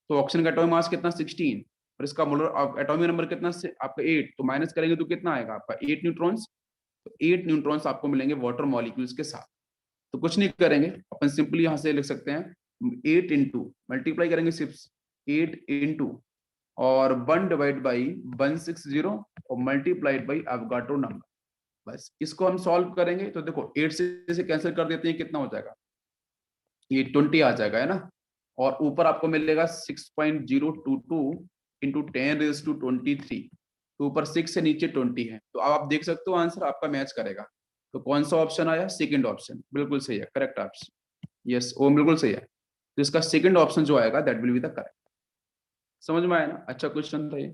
तो ऑक्सीजन का एटॉमिक मास कितना, 16, और इसका मोलर एटॉमिक नंबर कितना आपका 8, तो माइनस करेंगे तो कितना आएगा आपका 8 न्यूट्रॉन्स। तो 8 न्यूट्रॉन्स आपको मिलेंगे वाटर मॉलिक्यूल्स के साथ। तो कुछ नहीं करेंगे, अपन सिंपली यहां से लिख सकते हैं 8 इंटू, मल्टीप्लाई करेंगे सिर्फ 8 इंटू और 1 डिवाइड बाई 160 और मल्टीप्लाइड बाई एवोगाड्रो नंबर। बस इसको हम सॉल्व करेंगे तो देखो 8 से कैंसिल कर देते हैं, कितना हो जाएगा, ये 20 आ जाएगा, है ना। और ऊपर आपको मिलेगा 6.022 इंटू 10⁻23। तो ऊपर 6 से नीचे 20 है, तो अब आप देख सकते हो आंसर आपका मैच करेगा। तो कौन सा ऑप्शन आया, सेकंड ऑप्शन, बिल्कुल सही है, करेक्ट ऑप्शन। यस, वो बिल्कुल सही है। तो इसका सेकंड ऑप्शन जो आएगा that will be the correct. समझ में आया ना, अच्छा क्वेश्चन था ये।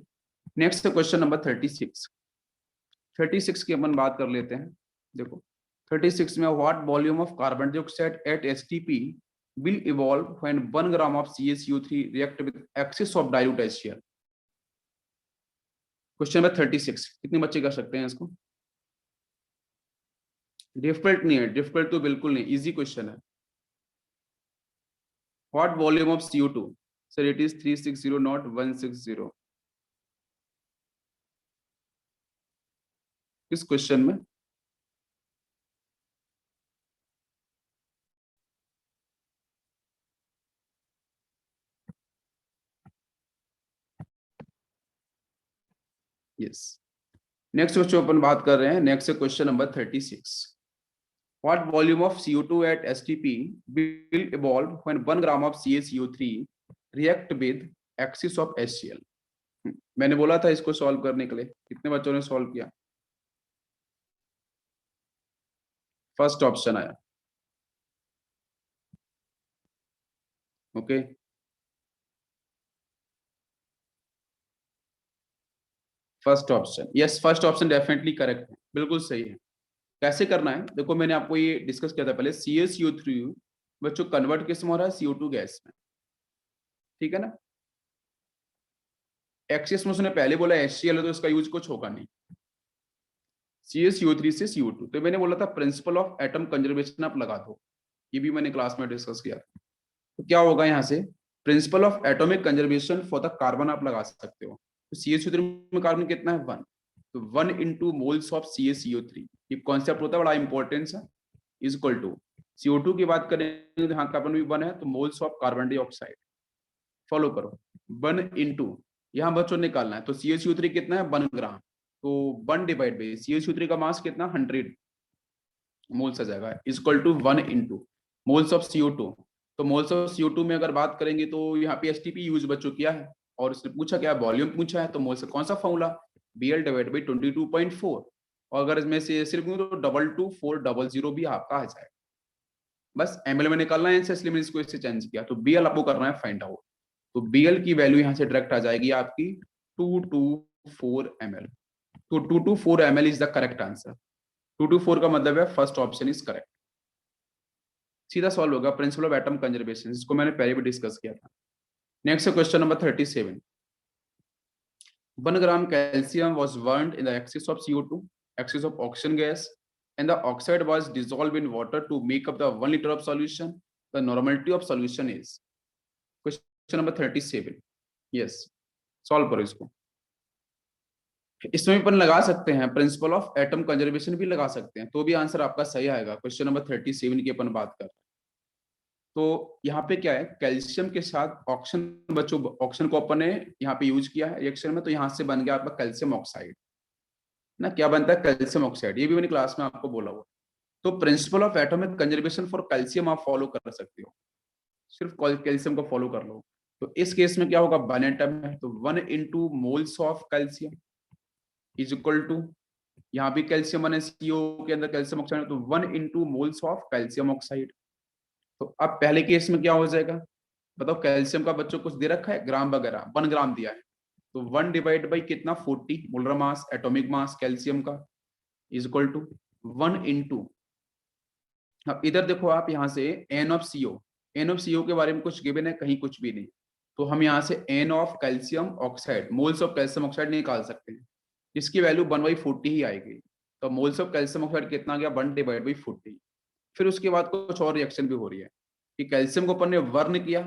Next question number 36। 36 की अपन बात कर लेते हैं। देखो 36 में, what volume of carbon dioxide eight STP will evolve when 1 gram of CaCO3 react with excess of dilute HCl? Question number 36, कितने बच्चे कर सकते हैं इसको? डिफिकल्ट नहीं है, डिफिकल्ट तो बिल्कुल नहीं, इजी क्वेश्चन है। What volume of CO2? Sir it is 360 not 160। किस क्वेश्चन में? यस, नेक्स्ट क्वेश्चन अपन बात कर रहे हैं। Next question number 36। What volume of CO2 at STP will evolve when 1 gram of CaCO3 react with excess of HCl? मैंने बोला था इसको सॉल्व करने के लिए, कितने बच्चों ने सॉल्व किया? फर्स्ट ऑप्शन आया। Okay, first option, yes first option definitely correct है, बिल्कुल सही है। कैसे करना है देखो, मैंने आपको ये डिस्कस किया था पहले। CaCO3 बच्चों कन्वर्ट किस में हो रहा है? CO2 गैस में, ठीक है ना। एक्सेस में उसने पहले बोला HCl है तो इसका यूज कुछ होगा नहीं। CaCO3 से CO2, तो मैंने बोला था प्रिंसिपल ऑफ एटम कंजर्वेशन आप लगा दो, ये भी मैंने क्लास में डिस्कस किया था। तो क्या होगा यहाँ से? Principal of atomic conservation for the carbon आप लगा सकते हो। तो CaCO3 में कार्बन कितना है? 1। तो 1 इंटू मोल्स ऑफ CaCO3, ये कॉन्सेप्ट होता है, बड़ा इंपॉर्टेंस है। इज इक्वल टू CO2 की बात करें तो हाँ कार्बन भी 1 है, तो moles of carbon dioxide. Follow करो, 1 इंटू यहाँ बच्चों निकालना है, तो CaCO3 कितना है? 1 ग्राम। तो 1 डिवाइड बाई CaCO3 का मास कितना? 100 मोल्स आ जाएगा, equal to 1 into moles of CO2। तो मोल्स ऑफ CO2 में अगर बात करेंगे तो यहाँ पे STP यूज बच्चों किया है, और उसने पूछा क्या? वॉल्यूम पूछा है। तो मोल्स कौन सा फॉर्मूला? Bl divide by 22.4। और अगर इसमें से सिर्फ तो 22400 भी आपका आ जाए। बस ml में निकालना है आंसर, इसलिए मैंने इसको इससे चेंज किया। तो Bl आपको करना है फाइंड आउट। तो Bl की वैल्यू यहाँ से डायरेक्ट आ जाएगी आपकी 224 ml। तो 224 ml is the correct answer. 224 का मतलब है फर्स्ट ऑप्शन इज करेक्ट। सीधा सॉल्व होगा, प्रिंसिपल ऑफ एटम कंजर्वेशन, इसको मैंने पहले भी डिस्कस किया था। Next question number 37। 1 gram calcium was burned in the excess of CO2, excess of oxygen gas, and the oxide was dissolved in water to make up the 1 liter of solution. The normality of solution is? Question number 37. Yes, solve करो इसको। इसमें अपन लगा सकते हैं principle of atom conservation भी लगा सकते हैं, तो भी आंसर आपका सही आएगा। क्वेश्चन नंबर 37 की अपन बात कर रहे हैं। तो यहाँ पे क्या है? कैल्शियम के साथ ऑक्सीजन, बच्चों ऑक्सीजन को अपन ने यहाँ पे यूज किया है रिएक्शन में, तो यहाँ से बन गया आपका कैल्शियम ऑक्साइड ना। क्या बनता है? Calcium oxide. ये भी मैंने क्लास में आपको बोला हुआ। तो principal of atomic conservation for calcium आप फॉलो कर सकते हो, सिर्फ कैल्शियम को फॉलो कर लो। तो इस केस में क्या होगा? वन एटम है, तो 1 into moles of calcium is equal to, यहाँ भी कैल्शियम बने CO के अंदर कैल्शियम ऑक्साइड, तो 1 into moles of calcium oxide. तो अब पहले केस में क्या हो जाएगा बताओ? कैल्शियम का बच्चों कुछ दे रखा है ग्राम वगैरह, 1 ग्राम दिया है, तो 1 डिवाइड बाई कितना? 40 molar mass, atomic mass calcium का, इज इक्वल टू 1 इंटू। अब इधर देखो आप, यहाँ से N of CO, N of CO के बारे में कुछ गिवन है? कहीं कुछ भी नहीं। तो हम यहाँ से N of calcium oxide, moles of calcium oxide निकाल सकते हैं, जिसकी वैल्यू 1/40 ही आएगी। तो मोल्स ऑफ कैल्शियम ऑक्साइड कितना गया? 1 डिवाइड बाई 40। फिर उसके बाद कुछ और रिएक्शन भी हो रही है कि कैल्शियम को अपन ने वर्न किया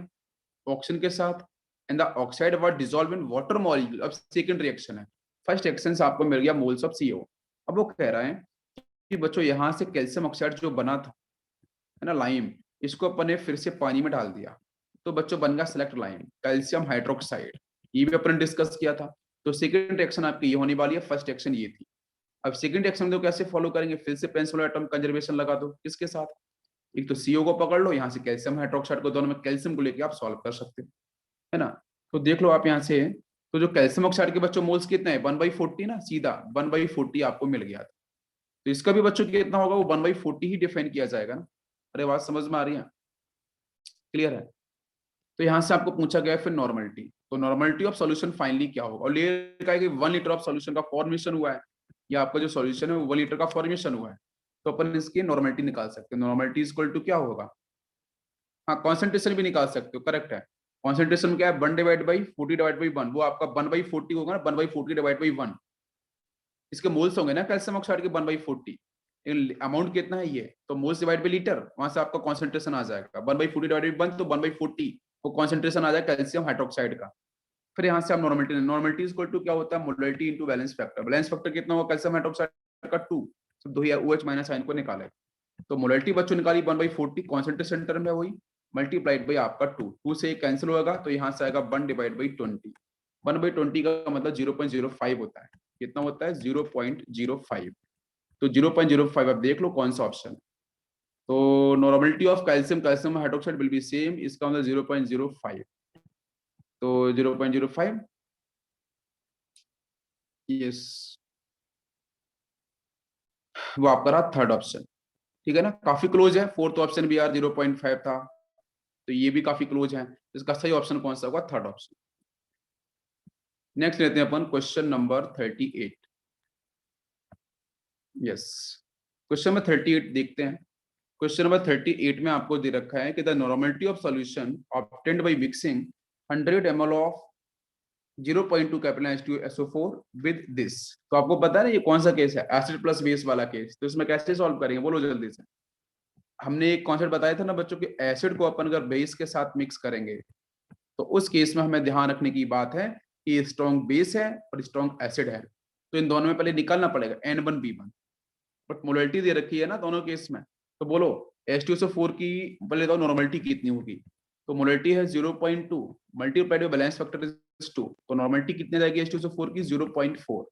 ऑक्सीजन के साथ, and the oxide was dissolve in water molecule. अब सेकंड रिएक्शन है, फर्स्ट रिएक्शन से आपको मिल गया मोल्स ऑफ CO। अब वो कह रहा है कि बच्चों यहाँ से कैल्शियम ऑक्साइड जो बना था है ना, लाइम, इसको अपन ने फिर से पानी में डाल दिया, तो बच्चों बन गया सेलेक्ट लाइम, कैल्शियम हाइड्रोक्साइड। ये भी अपन ने डिस्कस किया था। तो सेकंड रिएक्शन आपकी ये होने वाली है, फर्स्ट रिएक्शन ये थी। अब सेकंड रिएक्शन तो कैसे फॉलो करेंगे? फिर से प्रिंसिपल एटम कंजर्वेशन लगा दो, किसके साथ? एक तो CO को पकड़ लो, यहाँ से कैल्शियम हाइड्रोक्साइड को, दोनों में कैल्शियम को लेके आप सॉल्व कर सकते हो, है ना। तो देख लो आप यहाँ से, तो जो कैल्शियम ऑक्साइड के बच्चों मोल्स कितने हैं? 1/40 ना, सीधा 1/40 आपको मिल गया था। तो इसका भी बच्चों कितना होगा? वो 1/40 ही डिफाइन किया जाएगा ना। अरे बात समझ में आ रही है? क्लियर है? तो यहाँ से आपको पूछा गया फिर नॉर्मलिटी, तो नॉर्मलिटी ऑफ सॉल्यूशन फाइनली क्या होगा? और लेयर का है कि 1 लीटर ऑफ सॉल्यूशन का फॉर्मेशन हुआ है, या आपका जो सॉल्यूशन है वो 1 लीटर का फॉर्मेशन हुआ है, तो अपन इसकी नॉर्मलिटी निकाल सकते हैं। नॉर्मलिटी इज इक्वल टू क्या होगा? हाँ कॉन्सेंट्रेशन भी निकाल सकते हो, करेक्ट है। कॉन्सेंट्रेशन क्या है, 1/40/1, वो आपका 1/40 होगा ना, 1/40/1। इसके मोल्स होंगे ना कैल्शियम ऑक्साइड के 1/40। अमाउंट कितना है ये, तो मोल्स डिवाइड बाई लीटर, वहां से आपका कॉन्सेंट्रेशन आ जाएगा 1/40/1, तो 1/40 वो कॉन्सेंट्रेशन आ जाएगा कैल्शियम हाइड्रोक्साइड का। फिर यहाँ से आप नॉर्मलिटी, नॉर्मलिटी इक्वल टू क्या होता है, molarity into balance factor. Balance factor कितना होगा कैल्शियम हाइड्रोक्साइड का 2, सब दो ही OH माइनस आयन को निकाले। तो मोलरिटी बच्चों निकाली 1/40, कॉन्सेंट्रेशन टर्म है वही, मल्टीप्लाइड बाई आपका 2, 2 से कैंसिल होगा तो यहाँ से आएगा 1/20। 1/20 का मतलब 0.05 होता है। कितना होता है, 0.05। तो 0.05 आप देख लो कौन सा ऑप्शन। तो normality of calcium, calcium hydroxide will be same, इसका मतलब 0.05। तो 0.05, यस, वो आपका रहा थर्ड ऑप्शन। ठीक है ना, काफी क्लोज है। फोर्थ ऑप्शन भी यार 0.5 था, तो ये भी काफी क्लोज है। इसका सही ऑप्शन कौन सा होगा, थर्ड ऑप्शन। नेक्स्ट लेते हैं अपन question number 38। Yes, question number 38 देखते हैं। क्वेश्चन नंबर 38 में आपको दे रखा है कि the normality of solution obtained by mixing 100 ml of 0.2 capital H2SO4 with this. तो आपको पता है ना ये कौन सा केस है, एसिड प्लस बेस वाला केस। तो इसमें कैसे सॉल्व करेंगे बोलो जल्दी से। हमने एक कॉन्सेप्ट बताया था ना बच्चों कि एसिड को अपन अगर बेस के साथ मिक्स करेंगे तो उस केस में हमें ध्यान रखने की बात है कि स्ट्रॉन्ग बेस है और स्ट्रॉन्ग एसिड है, तो इन दोनों में पहले निकालना पड़ेगा N1B1। बट मोलरिटी दे रखी है ना दोनों केस में, तो बोलो H2SO4 की पहले तो नॉर्मलिटी कितनी होगी। तो मोलरिटी है 0.2 multiplied by balance factor is 2, तो नॉर्मलिटी कितनी जाएगी H2SO4 की 0.4।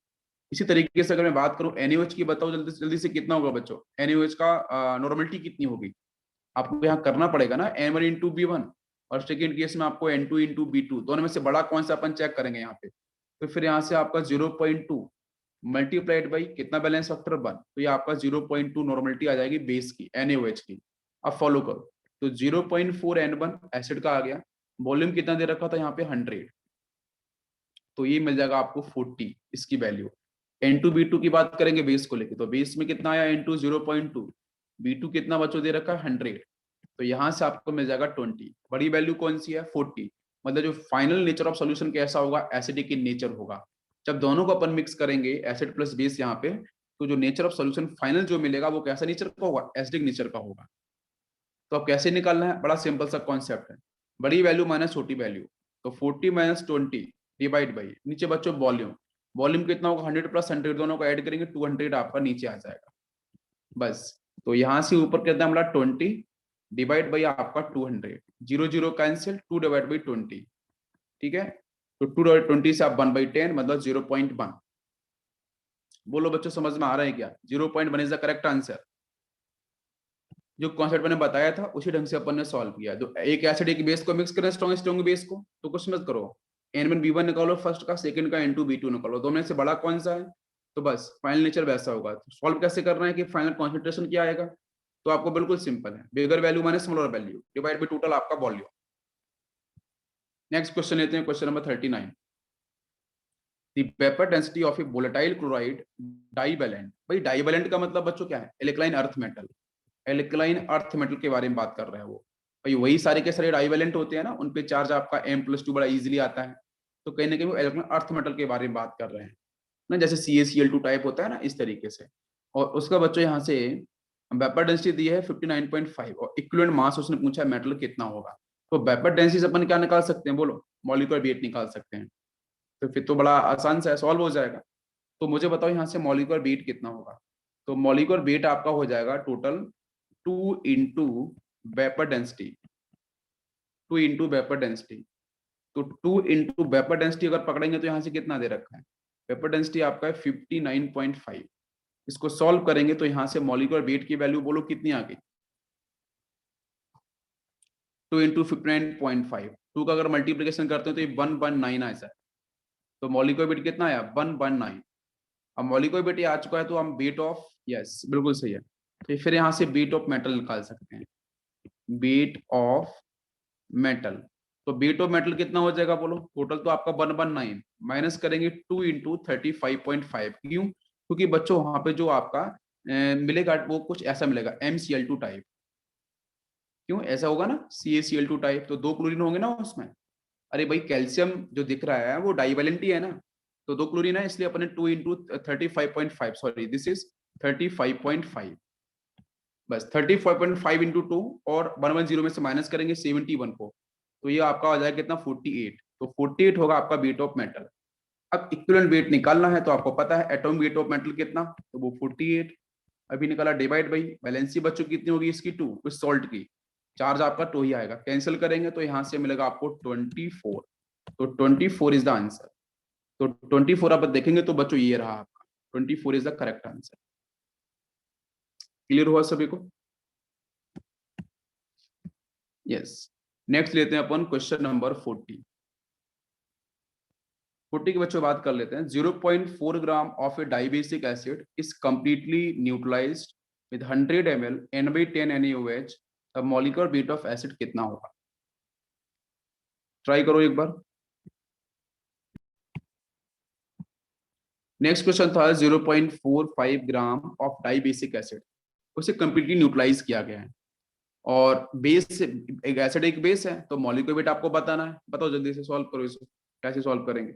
इसी तरीके से अगर मैं बात करूं NaOH की, बताओ जल्दी जल्दी से कितना होगा बच्चों, NaOH का नॉर्मलिटी कितनी होगी। आपको यहाँ करना पड़ेगा ना N1 × B1, और सेकेंड केस में आपको N2 × B2, दोनों में से बड़ा कौन सा अपन चेक करेंगे यहाँ पे। तो फिर यहाँ से आपका 0.2 मल्टीप्लाइड बाई कितना बैलेंस फैक्टर 1, तो ये आपका 0.2 नॉर्मलिटी आ जाएगी बेस की NaOH की। अब फॉलो करो, तो 0.4 N1 एसिड का आ गया, वॉल्यूम कितना दे रखा था यहाँ पे 100, तो ये मिल जाएगा आपको 40 इसकी वैल्यू। N2 B2 की बात करेंगे बेस को लेके, तो बेस में कितना आया N2 0.2, B2 कितना बच्चों दे रखा है 100, तो यहां से आपको मिल जाएगा 20। बड़ी वैल्यू कौन सी है 40, मतलब जो फाइनल नेचर ऑफ सॉल्यूशन कैसा होगा, एसिडिक इन नेचर होगा। जब दोनों को अपन मिक्स करेंगे एसिड प्लस बेस यहाँ पे, तो जो नेचर ऑफ सॉल्यूशन फाइनल जो मिलेगा वो कैसा नेचर का होगा, एसिडिक नेचर का होगा। तो अब कैसे निकालना है, बड़ा सिंपल सा कॉन्सेप्ट है, बड़ी वैल्यू माइनस छोटी वैल्यू। तो 40 - 20 डिवाइड बाई नीचे बच्चों वॉल्यूम, वॉल्यूम कितना होगा 100 + 100, दोनों को ऐड करेंगे 200 आपका नीचे आ जाएगा बस। तो यहां से ऊपर कितना मिला 20 डिवाइड बाई आपका 200, 0 0 कैंसिल, 2 डिवाइड बाई 20। ठीक है, तो 2 डिवाइड 20 से आप 1/10 मतलब 0.1। बोलो बच्चों समझ में आ रहा है क्या, 0.1 इज द करेक्ट आंसर। जो कॉन्सेप्ट मैंने बताया था उसी ढंग से अपन ने सॉल्व किया। जो एक एसिड एक बेस को मिक्स करें, स्ट्रॉन्ग स्ट्रॉन्ग बेस को, तो कुछ मत करो, N1B1 निकालो फर्स्ट का, सेकंड का N2B2 निकालो, दोनों में से बड़ा कौन सा है, तो बस फाइनल नेचर वैसा होगा। तो सॉल्व कैसे करना है कि फाइनल कॉन्सेंट्रेशन क्या आएगा, तो आपको बिल्कुल सिंपल है, bigger value minus smaller value divide by total आपका वॉल्यूम। नेक्स्ट क्वेश्चन लेते हैं, question number 39। The vapour density of a volatile chloride divalent. भाई डाइवैलेंट का मतलब बच्चों क्या है, alkaline earth metal. Alkaline earth metal के बारे में बात कर रहे हैं वो। भाई वही सारे के सारे डाइवेलेंट होते हैं ना, उन पे चार्ज आपका M+2 बड़ा इजीली आता है। तो कहीं ना कहीं वो एल्कलाइन अर्थ मेटल के बारे में बात कर रहे हैं ना, जैसे CaCl2 टाइप होता है ना, इस तरीके से। और उसका बच्चों यहाँ से वेपर डेंसिटी दी है 59.5, और इक्विवेलेंट मास उसने पूछा है मेटल कितना होगा। तो वेपर डेंसिटी से अपन क्या निकाल सकते हैं बोलो, मॉलिक्यूलर वेट निकाल सकते हैं। तो फिर तो बड़ा आसान सा सॉल्व हो जाएगा। तो मुझे बताओ यहाँ से मॉलिक्यूलर वेट कितना होगा। तो मॉलिक्यूलर वेट आपका हो जाएगा total 2 into vapour density, 2 into vapour density. तो 2 इंटू वेपर डेंसिटी अगर पकड़ेंगे तो यहाँ से कितना दे रखा है, वेपर डेंसिटी आपका है 59.5। इसको सॉल्व करेंगे तो यहाँ से मॉलिक्यूलर वेट की वैल्यू बोलो कितनी आ गई, 2 इंटू 59.5, 2 का अगर मल्टीप्लीकेशन करते हैं तो ये 119 आ जाए। तो मॉलिक्यूलर वेट कितना आया 119। अब मॉलिक्यूलर वेट आ चुका है तो हम वेट ऑफ, यस बिल्कुल सही है, तो फिर यहाँ से वेट ऑफ मेटल निकाल सकते हैं, वेट ऑफ मेटल। तो वेट ऑफ मेटल कितना हो जाएगा बोलो, टोटल तो आपका 119 माइनस करेंगे 2 इंटू 35.5। क्यों, क्योंकि बच्चों वहां पे जो आपका मिलेगा वो कुछ ऐसा मिलेगा MCl2 टाइप। क्यों ऐसा होगा ना, CaCl2 टाइप, तो 2 क्लोरीन होंगे ना उसमें। अरे भाई कैल्शियम जो दिख रहा है वो डाइवेलेंट ही है ना, तो 2 क्लोरीन है, इसलिए अपने 2 इंटू 35.5, सॉरी दिस इज 35.5, बस 35.5 इंटू 2, और 110 में से माइनस करेंगे 71 को, तो ये आपका आ जाएगा कितना 48, तो 48 होगा आपका वेट ऑफ मेटल। अब इक्विवेलेंट वेट निकालना है, तो आपको पता है एटॉमिक वेट ऑफ मेटल कितना, तो वो 48 अभी निकाला, डिवाइड बाई वैलेंसी बच्चों कितनी होगी इसकी 2, उस सॉल्ट की, चार्ज आपका 2 ही आएगा, कैंसिल करेंगे तो यहाँ से मिलेगा आपको 24, तो 24 इज द आंसर। तो 24 आप देखेंगे तो बच्चों ये रहा आपका 24 is the correct answer. Clear हुआ सभी को? यस। नेक्स्ट लेते हैं अपन क्वेश्चन नंबर 40। 40 के बच्चों बात कर लेते हैं। 0.4 gram of A dibasic acid is completely neutralised with 100 ml N/10 NaOH, अब मॉलिक्यूलर वेट ऑफ एसिड कितना होगा? ट्राई करो एक बार। नेक्स्ट क्वेश्चन था 0.45 ग्राम ऑफ डाइबेसिक एसिड, उसे कंप्लीटली न्यूट्रलाइज किया गया है, और बेस एक एसिड एक बेस है, तो मॉलिक्यूलर वेट आपको बताना है। बताओ जल्दी से, सॉल्व करो इसे, कैसे सॉल्व करेंगे?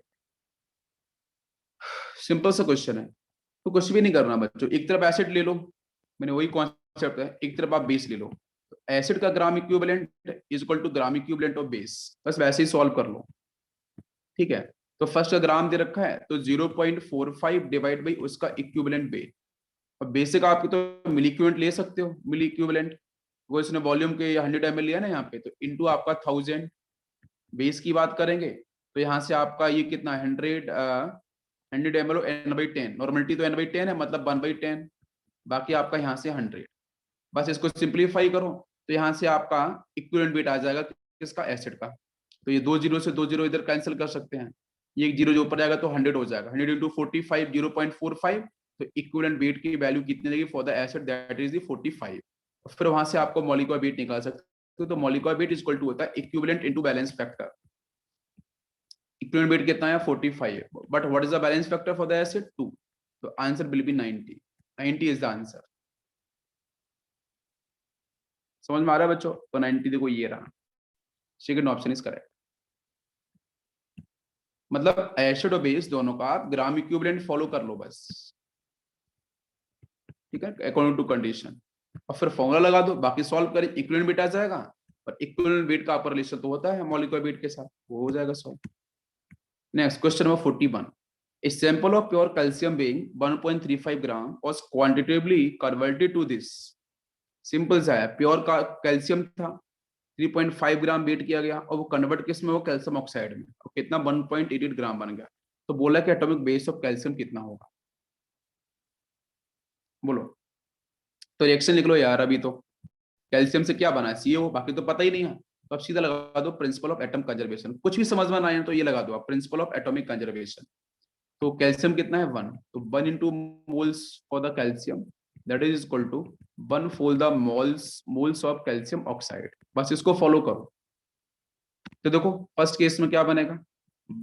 सिंपल सा क्वेश्चन है, तो कुछ भी नहीं करना बच्चों, एक तरफ एसिड ले लो, मैंने वही कॉन्सेप्ट है, एक तरफ आप बेस ले लो, तो एसिड का gram equivalent is equal to gram equivalent of base, बस वैसे ही सॉल्व कर लो। ठीक है, तो फर्स्ट ग्राम दे रखा है, तो 0.45 डिवाइड बाई उसका इक्विवेलेंट वेट, अब बेसिक आप तो मिली इक्विवेलेंट ले सकते हो, मिली इक्विवेलेंट, वो इसने वॉल्यूम के 100 ml लिया ना यहाँ पे, तो इनटू आपका 1000, बेस की बात करेंगे तो यहाँ से आपका ये कितना 100 ml N/10, नॉर्मलिटी तो N/10 है, मतलब 1/10, बाकी आपका यहाँ से 100, बस इसको सिंप्लीफाई करो, तो यहाँ से आपका इक्विवेलेंट वेट आ जाएगा किसका, एसिड का, तो ये 2 जीरो से 2 जीरो इधर कैंसिल कर सकते हैं, ये एक जीरो जो ऊपर जाएगा तो 100 हो जाएगा, 100 इंटू 45 0.45, तो इक्विवेलेंट वेट की वैल्यू कितनी देगी for the acid, that is the 45, फिर वहां से आपको मॉलिक्यूलर वेट निकाल सकते हो, तो molecular weight is equal to होता है equivalent into balance factor, equivalent weight कितना है 45, but what is the balance factor for the acid 2, तो answer will be 90, 90 is the answer. समझ में आ रहा है बच्चों? तो 90 देखो ये रहा, सेकंड ऑप्शन इज करेक्ट, मतलब एसिड और बेस दोनों का आप ग्राम इक्विवेलेंट फॉलो कर लो बस, ठीक है, अकॉर्डिंग टू कंडीशन, और फिर फॉर्मूला लगा दो, बाकी सॉल्व करें, इक्विवेलेंट वेट आ जाएगा, पर इक्विवेलेंट वेट का अपर रिलेशन तो होता है मॉलिक्यूलर वेट के साथ, वो हो जाएगा solve. Next question number 41, a sample of pure calcium weighing 1.35 gram was quantitatively converted to this, simple सा है, प्योर का कैल्शियम था, 3.5 ग्राम वेट किया गया, और वो कन्वर्ट किस में, वो कैल्शियम ऑक्साइड में, और कितना 1.88 ग्राम बन गया, तो बोला कि एटॉमिक बेस ऑफ कैल्शियम कितना होगा, बोलो। तो रिएक्शन लिख लो यार, अभी तो कैल्शियम से क्या बना है, CaO, बाकी तो पता ही नहीं है, तो अब सीधा लगा दो प्रिंसिपल ऑफ एटम कंजर्वेशन, कुछ भी समझ में ना आए तो ये लगा दो आप, प्रिंसिपल ऑफ एटॉमिक कंजर्वेशन, तो कैल्शियम कितना है 1, तो 1 into moles for the calcium, that is equal to 1 for the moles of calcium oxide, बस इसको फॉलो करो। तो देखो फर्स्ट केस में क्या बनेगा,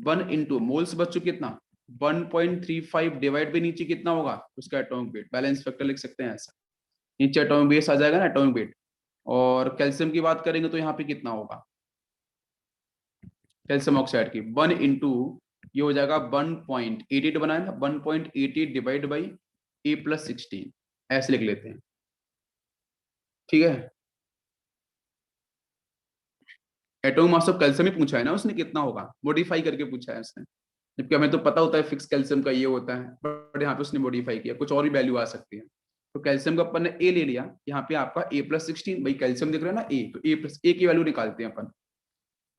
1 इंटू मोल्स बच्चों कितना 1.35 डिवाइड बाई नीचे कितना होगा उसका एटॉमिक वेट, बैलेंस फैक्टर लिख सकते हैं ऐसा, नीचे एटॉमिक बेस आ जाएगा ना एटॉमिक वेट, और कैल्शियम की बात करेंगे तो यहाँ पे कितना होगा कैल्शियम ऑक्साइड की 1 इंटू, ये हो जाएगा 1.88 बनाए ना, 1.88 डिवाइड बाई A+16, ऐसे लिख लेते हैं, ठीक है। एटॉमिक मास ऑफ कैल्शियम ही पूछा है ना उसने, कितना होगा मॉडिफाई करके पूछा है उसने, जबकि हमें तो पता होता है फिक्स कैल्शियम का ये होता है, बट यहाँ पे उसने मॉडिफाई किया, कुछ और भी वैल्यू आ सकती है, तो कैल्शियम का अपन ने ए ले लिया, यहाँ पे आपका A+16, भाई कैल्शियम दिख रहा है ना ए, तो A की वैल्यू निकालते हैं अपन।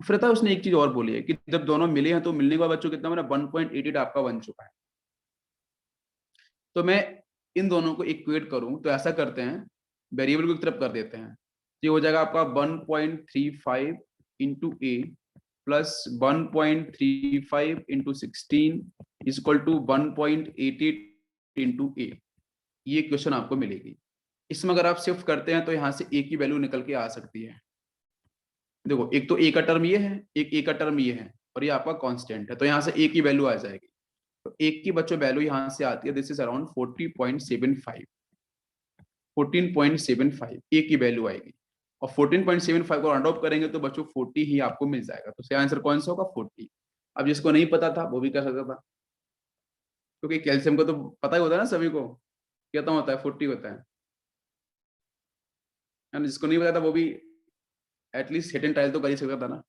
फिर था उसने एक चीज और बोली है कि जब दोनों मिले हैं तो मिलने के बाद बच्चों कितना बना 1.88 आपका बन चुका है, तो मैं इन दोनों को इक्वेट करूं तो ऐसा करते हैं, वेरिएबल को एक तरफ कर देते हैं, ये हो जाएगा आपका 1.35 into a plus 1.35 into 16 is equal to 1.88 into a, ये क्वेश्चन आपको मिलेगी। इसमें अगर आप शिफ्ट करते हैं तो यहाँ से ए की वैल्यू निकल के आ सकती है, देखो एक तो ए का टर्म ये है, एक ए का टर्म ये है, और ये आपका कांस्टेंट है, तो यहाँ से ए की वैल्यू आ जाएगी, तो एक की बच्चों वैल्यू यहाँ से आती है, दिस इज अराउंड 40.75, 14.75 ए की वैल्यू आएगी, और 14.75 को राउंड ऑफ करेंगे तो बच्चों 40 ही आपको मिल जाएगा। तो सही आंसर कौन सा होगा? 40। अब जिसको नहीं पता था वो भी कर सकता था, क्योंकि कैल्शियम को तो पता ही होता है ना सभी को, कितना होता है? 40 होता है। And जिसको नहीं पता था वो भी एटलीस्ट हिट एंड ट्रायल तो कर ही सकता था ना।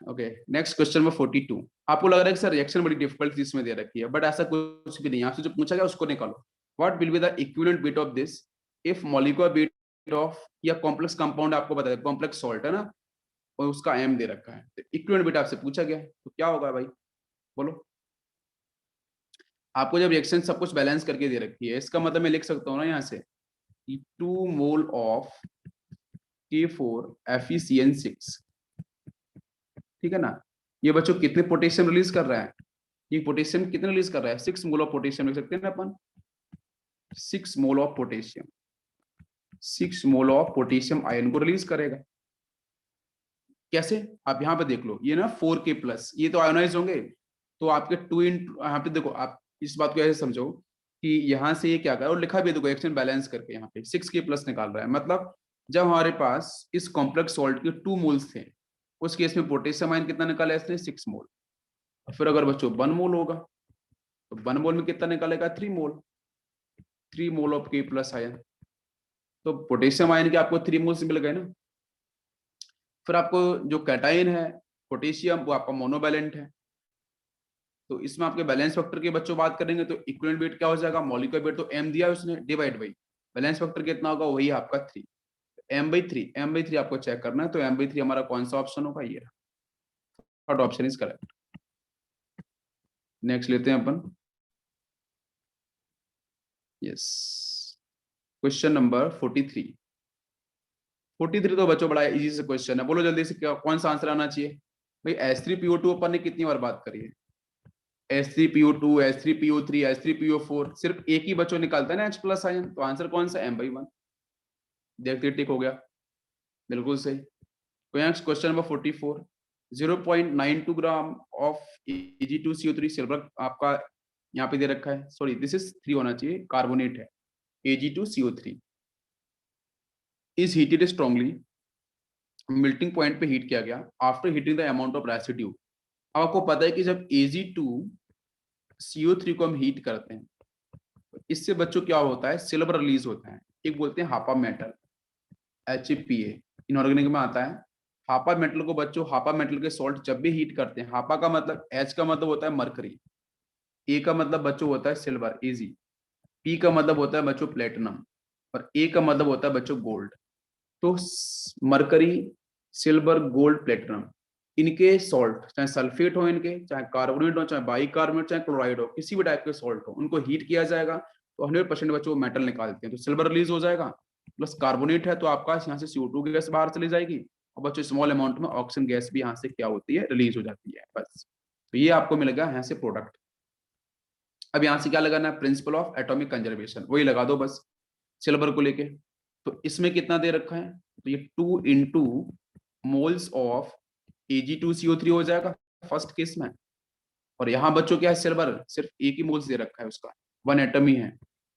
ओके, नेक्स्ट क्वेश्चन में 42। आपको लग रहा है कि सर रिएक्शन बड़ी डिफिकल्ट इसमें दे रखी है, बट ऐसा कुछ भी नहीं है। आपसे जो पूछा गया उसको निकालो। What will be the equivalent weight of this if molecular weight of, या कॉम्प्लेक्स कंपाउंड आपको पता है, कॉम्प्लेक्स सॉल्ट है ना, और उसका एम दे रखा है, तो इक्विवेलेंट वेट आपसे पूछा गया है, तो क्या होगा भाई? बोलो। आपको जब रिएक्शन सब कुछ बैलेंस करके दे रखी है, इसका मतलब मैं लिख सकता हूँ ना यहाँ से, 2 मोल ऑफ K4FeCN6, ठीक है ना। ये बच्चों कितने पोटेशियम रिलीज कर रहा है? ये पोटेशियम कितने रिलीज कर रहा है? 6 मोल ऑफ पोटेशियम लिख सकते हैं ना अपन, 6 mole of potassium, 6 mole of potassium ion को रिलीज करेगा। कैसे? आप यहाँ पे देख लो, ये ना 4K+, ये तो आयोनाइज होंगे, तो आपके 2 इन, यहाँ पे देखो, आप इस बात को ऐसे समझो कि यहाँ से ये क्या कर रहा है, और लिखा भी है देखो, एक्शन बैलेंस करके यहाँ पे 6K+ निकाल रहा है। मतलब जब हमारे पास इस कॉम्प्लेक्स सॉल्ट के 2 मोल्स थे, उस केस में पोटेशियम आयन कितना निकाला है इसने? 6 मोल। और फिर अगर बच्चों 1 मोल होगा, तो 1 मोल में कितना निकालेगा? 3 मोल, 3 मोल ऑफ K+ आयन। तो पोटेशियम आयन के आपको 3 मोल्स मिल गए ना। फिर आपको जो कैटायन है पोटेशियम, वो आपका मोनोवैलेंट है, तो इसमें आपके बैलेंस फैक्टर के बच्चों बात करेंगे तो इक्विवेलेंट वेट क्या हो जाएगा? मॉलिक्यूलर वेट तो m दिया है उसने, डिवाइड बाई बैलेंस फैक्टर कितना होगा? वही आपका 3, m/3, m/3 आपको चेक करना है, तो m/3 हमारा कौन सा ऑप्शन होगा? ये third option is correct. Next लेते हैं अपन, यस, क्वेश्चन नंबर 43। 43 तो बच्चों बड़ा इजी से क्वेश्चन है, बोलो जल्दी से क्या कौन सा आंसर आना चाहिए भाई? H3PO2 अपन ने कितनी बार बात करी है? H3PO2, H3PO3, H3PO4, सिर्फ एक ही बच्चों निकालता है ना H+ आयन, तो आंसर कौन सा? m/1। देखते टिक हो गया, बिल्कुल सही। Next question number 44। 0.92 gram of Ag2CO3 silver आपका यहाँ पे दे रखा है, सॉरी दिस इज 3 होना चाहिए, कार्बोनेट है, Ag2CO3 is heated strongly, melting point पे हीट किया गया after heating the amount of residue. अब आपको पता है कि जब Ag2CO3 को हम हीट करते हैं, इससे बच्चों क्या होता है? सिल्वर रिलीज होता है, एक बोलते हैं हापा मेटल, HPA, इनऑर्गेनिक में आता है। हापा मेटल को बच्चों, हापा मेटल के सॉल्ट जब भी हीट करते हैं, हापा का मतलब, H का मतलब होता है मरकरी, ए का मतलब बच्चों होता है सिल्वर Ag, पी का मतलब होता है बच्चों प्लेटिनम, और ए का मतलब होता है बच्चों गोल्ड। तो मरकरी, सिल्वर, गोल्ड, प्लेटिनम, इनके सॉल्ट, चाहे सल्फेट हो इनके, चाहे कार्बोनेट हो, चाहे बाइकार्बोनेट, चाहे क्लोराइड हो, किसी भी टाइप के सॉल्ट हो, उनको हीट किया जाएगा तो 100% बच्चों मेटल निकालते हैं, तो सिल्वर रिलीज हो जाएगा। प्लस कार्बोनेट है तो आपका यहाँ से CO2 गैस बाहर चली जाएगी, और बच्चों स्मॉल अमाउंट में ऑक्सीजन गैस भी यहाँ से क्या होती है? रिलीज हो जाती है। बस, तो ये आपको मिलेगा यहाँ से प्रोडक्ट। अब यहाँ से क्या लगाना है? प्रिंसिपल ऑफ एटॉमिक कंजर्वेशन, वही लगा दो बस, सिल्वर को लेके। तो इसमें कितना दे रखा है? तो ये 2 इंटू मोल्स ऑफ Ag2CO3 हो जाएगा फर्स्ट केस में, और यहाँ बच्चों क्या है? सिल्वर सिर्फ एक ही मोल्स दे रखा है उसका, 1 एटम ही है,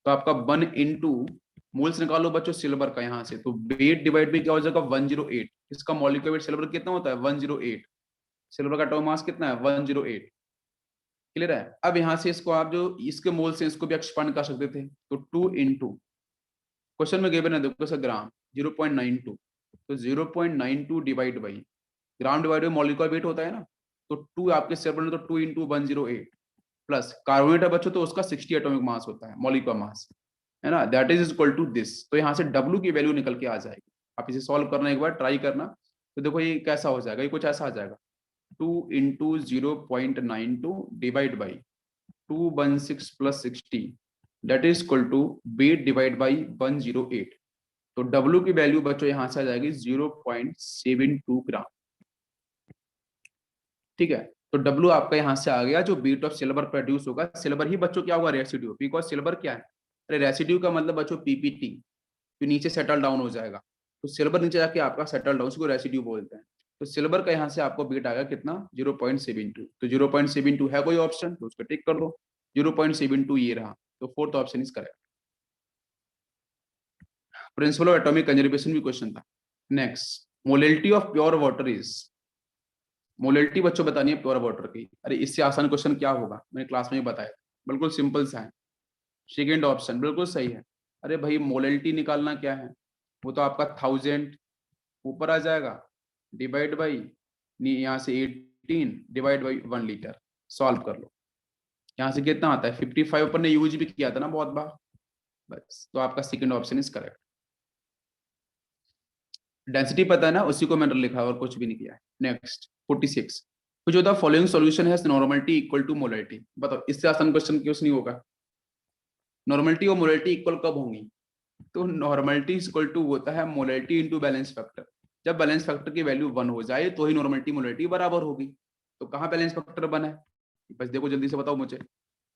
तो आपका 1 इंटू मोल्स निकालो बच्चों सिल्वर का यहाँ से, तो वेट डिवाइड में क्या हो जाएगा? 108। इसका मॉलिक्यूलर वेट सिल्वर कितना होता है? 108। सिल्वर का एटॉमिक मास कितना है? 108। क्लियर है? अब यहाँ से इसको आप जो इसके मोल्स हैं इसको भी एक्सपांड कर सकते थे, तो 2 इंटू, क्वेश्चन में गिवन है देखो सर ग्राम 0.92, तो 0.92 divide by gram divide by molecular wait होता है ना, तो 2 आपके सिर्फ तो 2 इंटू 108, प्लस कार्बोनेट है बच्चों तो उसका 60 एटॉमिक मास होता है, मॉलिक्यूलर मास, है ना, that is equal to this. तो यहाँ से W की वैल्यू निकल के आ जाएगी। आप इसे सॉल्व करना, एक बार ट्राई करना, तो देखो ये कैसा हो जाएगा, ये कुछ ऐसा आ जाएगा, 2 into 0.92 divide by 216 plus 60, that is equal to weight divide by 108। तो W की वैल्यू बच्चों यहां से आ जाएगी 0.72 ग्राम। ठीक है, तो W आपका यहां से आ गया, जो बीट ऑफ सिल्वर प्रोड्यूस होगा, सिल्वर ही बच्चों क्या होगा? रेसिड्यू, बिकॉज सिल्वर क्या है? अरे रेसिड्यू का मतलब बच्चों PPT, जो नीचे सेटल डाउन हो जाएगा, तो सिल्वर नीचे जाके आपका सेटल डाउन, उसको रेसिड्यू बोलते हैं। तो सिल्वर का यहाँ से आपको बीट आ गया कितना? 0.72। तो 0.72 है कोई ऑप्शन तो उसको टिक कर दो, 0.72 ये रहा, तो fourth option is correct. Principal of atomic conservation भी क्वेश्चन था। Next, molality of pure water is, molality बच्चों बतानी है प्योर वाटर की। अरे इससे आसान क्वेश्चन क्या होगा, मैंने क्लास में ही बताया, बिल्कुल सिंपल सा है। सेकेंड ऑप्शन बिल्कुल सही है। अरे भाई मोलिलिटी निकालना क्या है, वो तो आपका 1000 ऊपर आ जाएगा, डिवाइड बाई यहाँ से 18 डिवाइड बाई 1 लीटर, सॉल्व कर लो। यहाँ से कितना आता है 55, ऊपर ने यूज भी किया था ना बहुत बार, बस तो आपका second option is correct. Density पता है ना, उसी को मैंने लिखा और कुछ भी नहीं किया है। नेक्स्ट 46, कुछ होता है फॉलोइंग सॉल्यूशन है नॉर्मलिटी इक्वल टू मोलरिटी। बताओ इससे आसान क्वेश्चन क्यों नहीं होगा। नॉर्मलिटी और मोलरिटी इक्वल कब होंगी, तो नॉर्मलिटी इक्वल टू होता है मोलरिटी इनटू बैलेंस फैक्टर। जब बैलेंस फैक्टर की वैल्यू 1 हो जाए तो ही नॉर्मलिटी मोलरिटी बराबर होगी। तो कहाँ बैलेंस फैक्टर 1 है, बस देखो जल्दी से बताओ मुझे।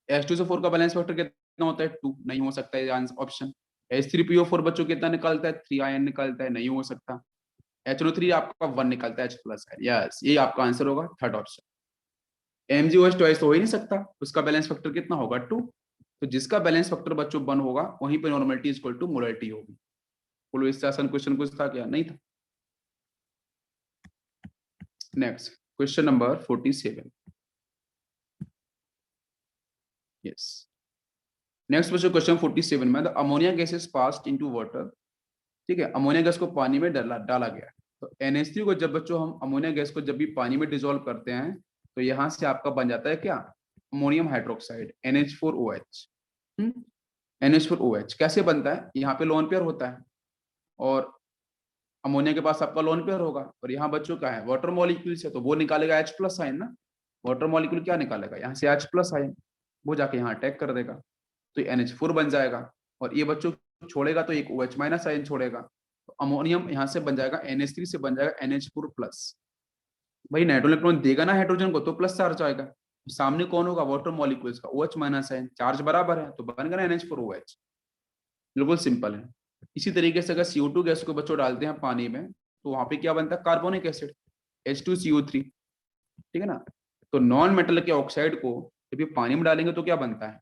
H2SO4 का बैलेंस फैक्टर कितना होता है 2, नहीं हो सकता है ऑप्शन। H3PO4 बच्चों कितना निकालता है 3 आयन निकालता है, नहीं हो सकता। HNO3 आपका 1 निकालता है H+ है, यस ये आपका आंसर होगा थर्ड ऑप्शन। MgOH ट्वाइस तो हो ही नहीं सकता, उसका बैलेंस फैक्टर कितना होगा 2। तो जिसका बैलेंस फैक्टर बच्चों 1 होगा वहीं पे नॉर्मलिटी इक्वल टू मोलरिटी होगी। बोलो इससे आसान क्वेश्चन कुछ था क्या, नहीं था। Next question number 47, yes. Next बच्चों क्वेश्चन 47 में, the ammonia gas is passed into water. ठीक है, अमोनिया गैस को पानी में डाला गया। तो NH3 को जब बच्चों हम अमोनिया गैस को जब भी पानी में डिसॉल्व करते हैं तो यहाँ से आपका बन जाता है क्या, अमोनियम हाइड्रोक्साइड NH4OH। NH4OH कैसे बनता है, यहाँ पे लोन पेयर होता है और अमोनिया के पास आपका लोन पेयर होगा, और यहाँ बच्चों क्या है वाटर मॉलिक्यूल से, तो वो निकालेगा H+ आयन ना। वाटर मॉलिक्यूल क्या निकालेगा, यहाँ से H+ आयन, वो जाके यहाँ अटैक कर देगा तो NH4 बन जाएगा। और ये बच्चों छोड़ेगा तो एक OH- आयन छोड़ेगा, तो अमोनियम यहाँ से बन जाएगा NH3 से बन जाएगा NH4+। भाई नाइट्रोजन इलेक्ट्रॉन देगा ना हाइड्रोजन को तो प्लस चार्ज आएगा, सामने कौन होगा वाटर मॉलिक्यूल्स का OH- आयन, चार्ज बराबर है तो बनेगा ना NH4OH। बिल्कुल सिंपल है। इसी तरीके से अगर CO2 गैस को बच्चों डालते हैं पानी में तो वहां पे क्या बनता है कार्बोनिक एसिड H2CO3। ठीक है ना। तो नॉन मेटल के ऑक्साइड को जब ये पानी में डालेंगे तो क्या बनता है,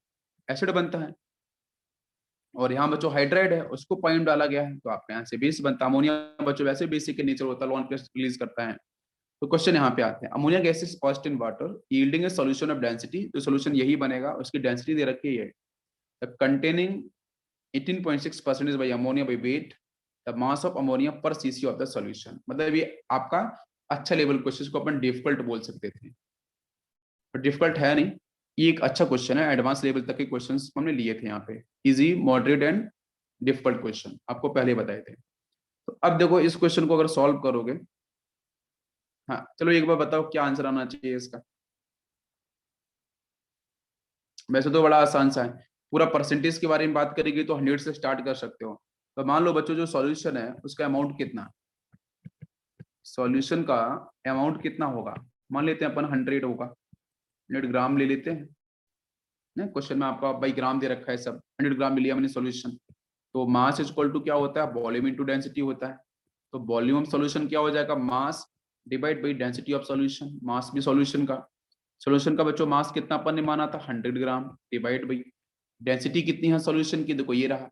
एसिड बनता है। और यहाँ बच्चों हाइड्राइड है उसको पानी में डाला गया है तो आपके यहाँ से बेस बनता है। अमोनिया बच्चों वैसे बेसिक के नेचर होता है, लॉन्ग रिलीज करता है। तो क्वेश्चन यहाँ पे आते हैं, ammonia gas is passed in water yielding A solution of density. तो सॉल्यूशन यही बनेगा, उसकी डेंसिटी दे रखी है containing 18.6% by ammonia by weight, the mass of ammonia per cc of the solution। मतलब ये आपका अच्छा लेवल क्वेश्चन को अपन डिफिकल्ट बोल सकते थे, पर डिफिकल्ट है नहीं, ये एक अच्छा क्वेश्चन है। एडवांस लेवल तक के क्वेश्चंस हमने लिए थे यहाँ पे, easy moderate and difficult question आपको पहले बताए थे। तो अब देखो इस क्वेश्चन को अगर सॉल्व करोगे, हाँ चलो एक बार बताओ क्या आंसर आना चाहिए इसका। वैसे तो बड़ा आसान सा है, पूरा परसेंटेज के बारे में बात करेंगे तो 100 से स्टार्ट कर सकते हो। तो मान लो बच्चों जो सॉल्यूशन है उसका अमाउंट कितना, सॉल्यूशन का अमाउंट कितना होगा, मान लेते हैं अपन 100 होगा, 100 ग्राम ले लेते हैं ना। क्वेश्चन में आपका बाई ग्राम दे रखा है सब, 100 ग्राम ले लिया मैंने सॉल्यूशन। तो मास इज इक्वल टू क्या होता है, वॉल्यूम इनटू डेंसिटी होता है। तो वॉल्यूम ऑफ सॉल्यूशन क्या हो जाएगा, mass divide by density of solution. Mass भी सॉल्यूशन का बच्चों मास कितना अपन ने माना था 100 ग्राम, डिवाइड बाई डेंसिटी कितनी है सॉल्यूशन की, देखो ये रहा है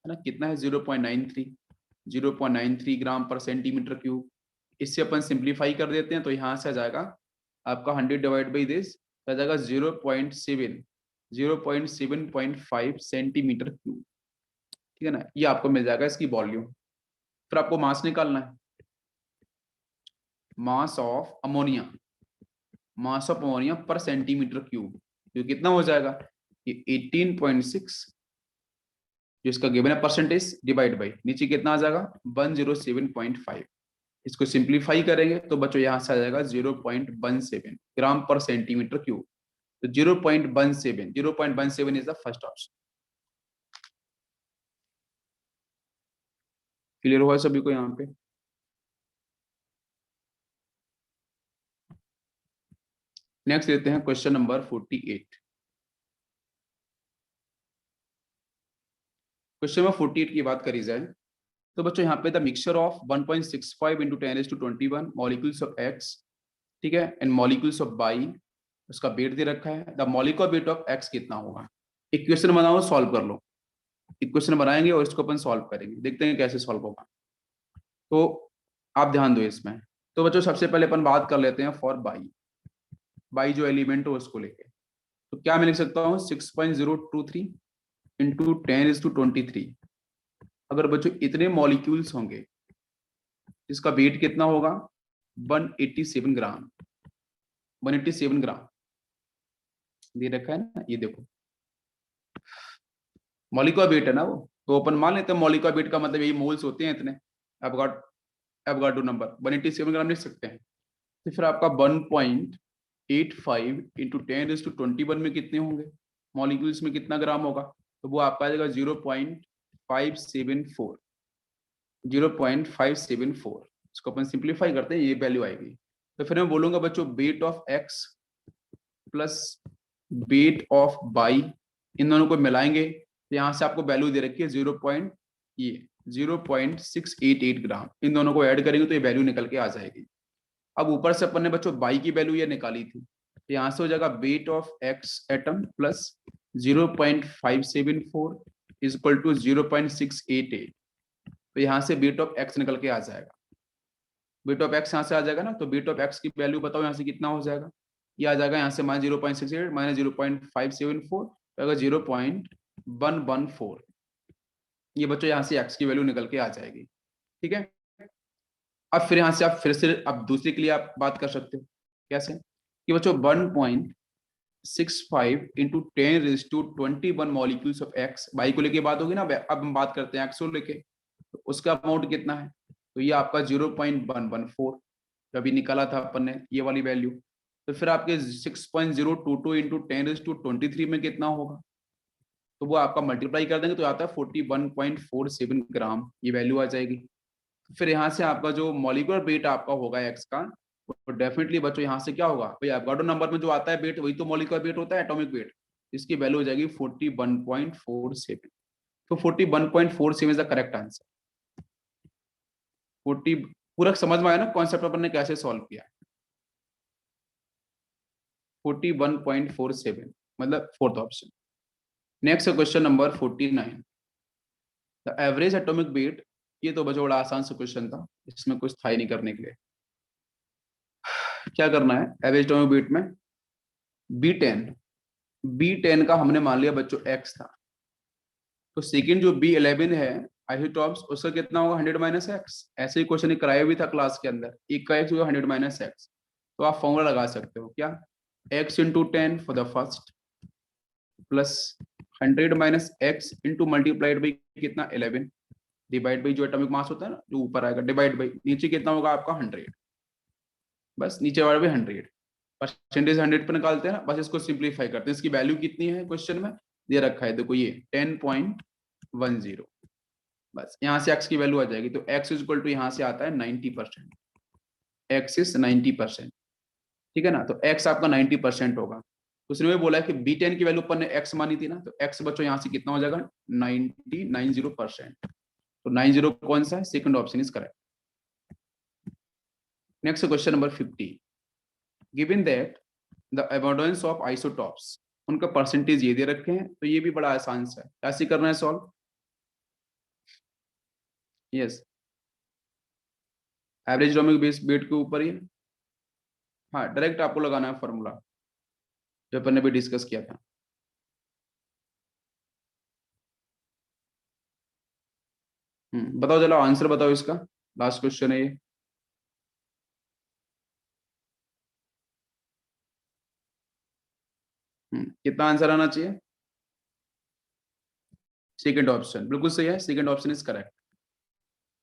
ना, कितना है 0.93 ग्राम पर सेंटीमीटर क्यूब। इससे अपन सिंप्लीफाई कर देते हैं तो यहाँ से आ जाएगा आपका 100 डिवाइड बाई दिस आ जाएगा 0.5 सेंटीमीटर क्यूब। ठीक है ना, ये आपको मिल जाएगा इसकी वॉल्यूम। फिर आपको मास निकालना है, mass of ammonia, mass of ammonia पर सेंटीमीटर क्यूब, ये कितना हो जाएगा, ये 18.6 जो इसका गिवन है परसेंटेज डिवाइड बाई नीचे कितना आ जाएगा 107.5। इसको सिंप्लीफाई करेंगे तो बच्चों यहां से आ जाएगा 0.17 ग्राम पर सेंटीमीटर क्यूब। तो 0.17 is the first option. Clear हुआ सभी को यहाँ पे। नेक्स्ट लेते हैं क्वेश्चन नंबर 48। क्वेश्चन नंबर 48 की बात करी जाए तो बच्चों यहाँ पे the mixture of 1.65 into 10⁻21 molecules of x, ठीक है, एंड मॉलिक्यूल्स ऑफ बाई, उसका वेट दे रखा है, the molecular weight of x कितना होगा। इक्वेशन बनाओ सॉल्व कर लो। इक्वेशन बनाएंगे और इसको अपन सॉल्व करेंगे, देखते हैं कैसे सॉल्व होगा। तो आप ध्यान दो इसमें। तो बच्चों सबसे पहले अपन बात कर लेते हैं फॉर बाई, बाई जो एलिमेंट हो उसको लेके। तो क्या मैं लिख सकता हूँ 6.023 इंटू 10⁻23। अगर बच्चों इतने मॉलिक्यूल्स होंगे, इसका वेट कितना होगा 187 ग्राम। 187 ग्राम दे रखा है ना, ये देखो मॉलिक्यूलर वेट है ना वो। तो अपन मान लेते हैं मॉलिक्यूलर वेट का मतलब यही मोल्स होते हैं इतने। एवोगाड्रो नंबर 187 ग्राम लिख सकते हैं। तो फिर आपका 1.85 इंटू 10⁻21 में कितने होंगे मॉलिक्यूल्स में, कितना ग्राम होगा? तो वो आपका आ जाएगा 0.574। 0.574। इसको अपन सिंप्लीफाई करते हैं, ये वैल्यू आएगी। तो फिर मैं बोलूंगा बच्चों weight of x plus weight of y, इन दोनों को मिलाएंगे तो यहाँ से आपको वैल्यू दे रखी है 0.688 ग्राम। इन दोनों को ऐड करेंगे तो ये वैल्यू निकल के आ जाएगी। अब ऊपर से अपन ने बच्चों बाई की वैल्यू ये निकाली थी, तो यहाँ से हो जाएगा weight of X atom plus 0.574 is equal to 0.688। तो यहाँ से वेट ऑफ एक्स निकल के आ जाएगा। वेट ऑफ एक्स यहाँ से आ जाएगा ना, तो वेट ऑफ एक्स की वैल्यू बताओ यहाँ से कितना हो जाएगा? ये आ जाएगा यहाँ से -0.68 माइनस 0.574, अगर 0.114। ये बच्चों यहाँ से एक्स की वैल्यू निकल के आ जाएगी। ठीक है, अब फिर यहाँ से आप फिर से अब दूसरे के लिए आप बात कर सकते हो। कैसे कि बच्चों 1.65 into 10⁻21 molecules of x, by को लेके बात होगी ना। अब हम बात करते हैं एक्स को लेके, तो उसका अमाउंट कितना है? तो ये आपका 0.114 अभी निकाला था अपन ने, ये वाली वैल्यू। तो फिर आपके 6.022 इंटू 10⁻23 में कितना होगा? तो वो आपका मल्टीप्लाई कर देंगे तो आता है 41.47 ग्राम, ये वैल्यू आ जाएगी। फिर यहाँ से आपका जो मॉलिक्यूलर वेट आपका होगा एक्स का, तो डेफिनेटली बच्चों यहाँ से क्या होगा भाई, एवोगाड्रो नंबर में जो आता है वेट वही तो मॉलिक्यूलर वेट होता है, एटॉमिक वेट। इसकी वैल्यू हो जाएगी 41.47। तो 41.47 इज द करेक्ट आंसर। 40 पूरा समझ में आया ना कॉन्सेप्ट अपन ने कैसे सॉल्व किया? 41.47 मतलब fourth option. Next question number 49, the average atomic weight. ये तो बच्चों बड़ा आसान सा क्वेश्चन था, इसमें कुछ था ही नहीं करने के लिए। क्या करना है एवरेज एटॉमिक वेट में? B10, B10 का हमने मान लिया बच्चों x था, तो सेकंड जो B11 है आइसोटॉप्स, उसका कितना होगा 100 माइनस एक्स। ऐसे ही क्वेश्चन कराया भी था क्लास के अंदर, एक का x होगा 100 माइनस एक्स। तो आप फॉर्मूला लगा सकते हो क्या, x into 10 for the first plus 100 minus x into multiplied by कितना 11 डिवाइड बाई जो एटॉमिक मास होता है ना जो ऊपर आएगा, डिवाइड बाई नीचे कितना होगा आपका 100। बस नीचे वाले भी 100, परसेंटेज 100 पे निकालते हैं ना, बस इसको सिंप्लीफाई करते हैं। इसकी वैल्यू कितनी है क्वेश्चन में दे रखा है, देखो ये 10.10। बस यहाँ से x की वैल्यू आ जाएगी, तो x इज इक्वल टू यहाँ से आता है 90%। x इज 90%, ठीक है ना। तो x आपका 90% होगा। उसने भी बोला है कि B10 की वैल्यू पर ने x मानी थी ना, तो x बच्चों यहाँ से कितना हो जाएगा 90%। तो 90 कौन सा है? Second option is correct. Next question number 50, given that the abundance of isotopes, उनका परसेंटेज ये दे रखे हैं। तो ये भी बड़ा आसान सा है, कैसे करना है solve? Yes, average atomic base weight के ऊपर ही। हाँ, डायरेक्ट आपको लगाना है फॉर्मूला जो अपन ने भी डिस्कस किया था। बताओ चलो आंसर बताओ इसका, लास्ट क्वेश्चन है ये। कितना आंसर आना चाहिए? सेकंड ऑप्शन बिल्कुल सही है, सेकंड ऑप्शन इज करेक्ट,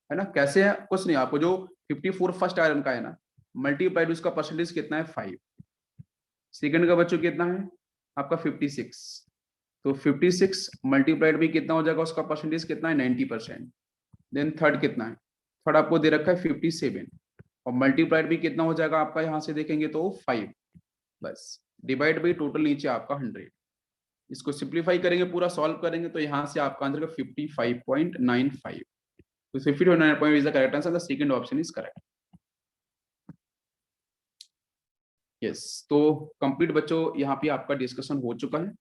है ना। कैसे है? कुछ नहीं, आपको जो 54 फर्स्ट आयरन का है ना, मल्टीप्लाइड उसका परसेंटेज कितना है 5। सेकंड का बच्चों कितना है आपका 56, तो 56 मल्टीप्लाइड भी कितना हो जाएगा, उसका परसेंटेज कितना है 90%। देन थर्ड कितना है? थर्ड आपको दे रखा है 57, और मल्टीप्लाइड भी कितना हो जाएगा आपका, यहाँ से देखेंगे तो 5। बस डिवाइड बाई टोटल नीचे आपका 100। इसको सिंप्लीफाई करेंगे, पूरा सॉल्व करेंगे, तो यहाँ से आपका आंसर 55.95। तो 50.9 is the correct answer, the second option is correct. Yes, तो कंप्लीट बच्चों यहाँ पे आपका डिस्कशन हो चुका है।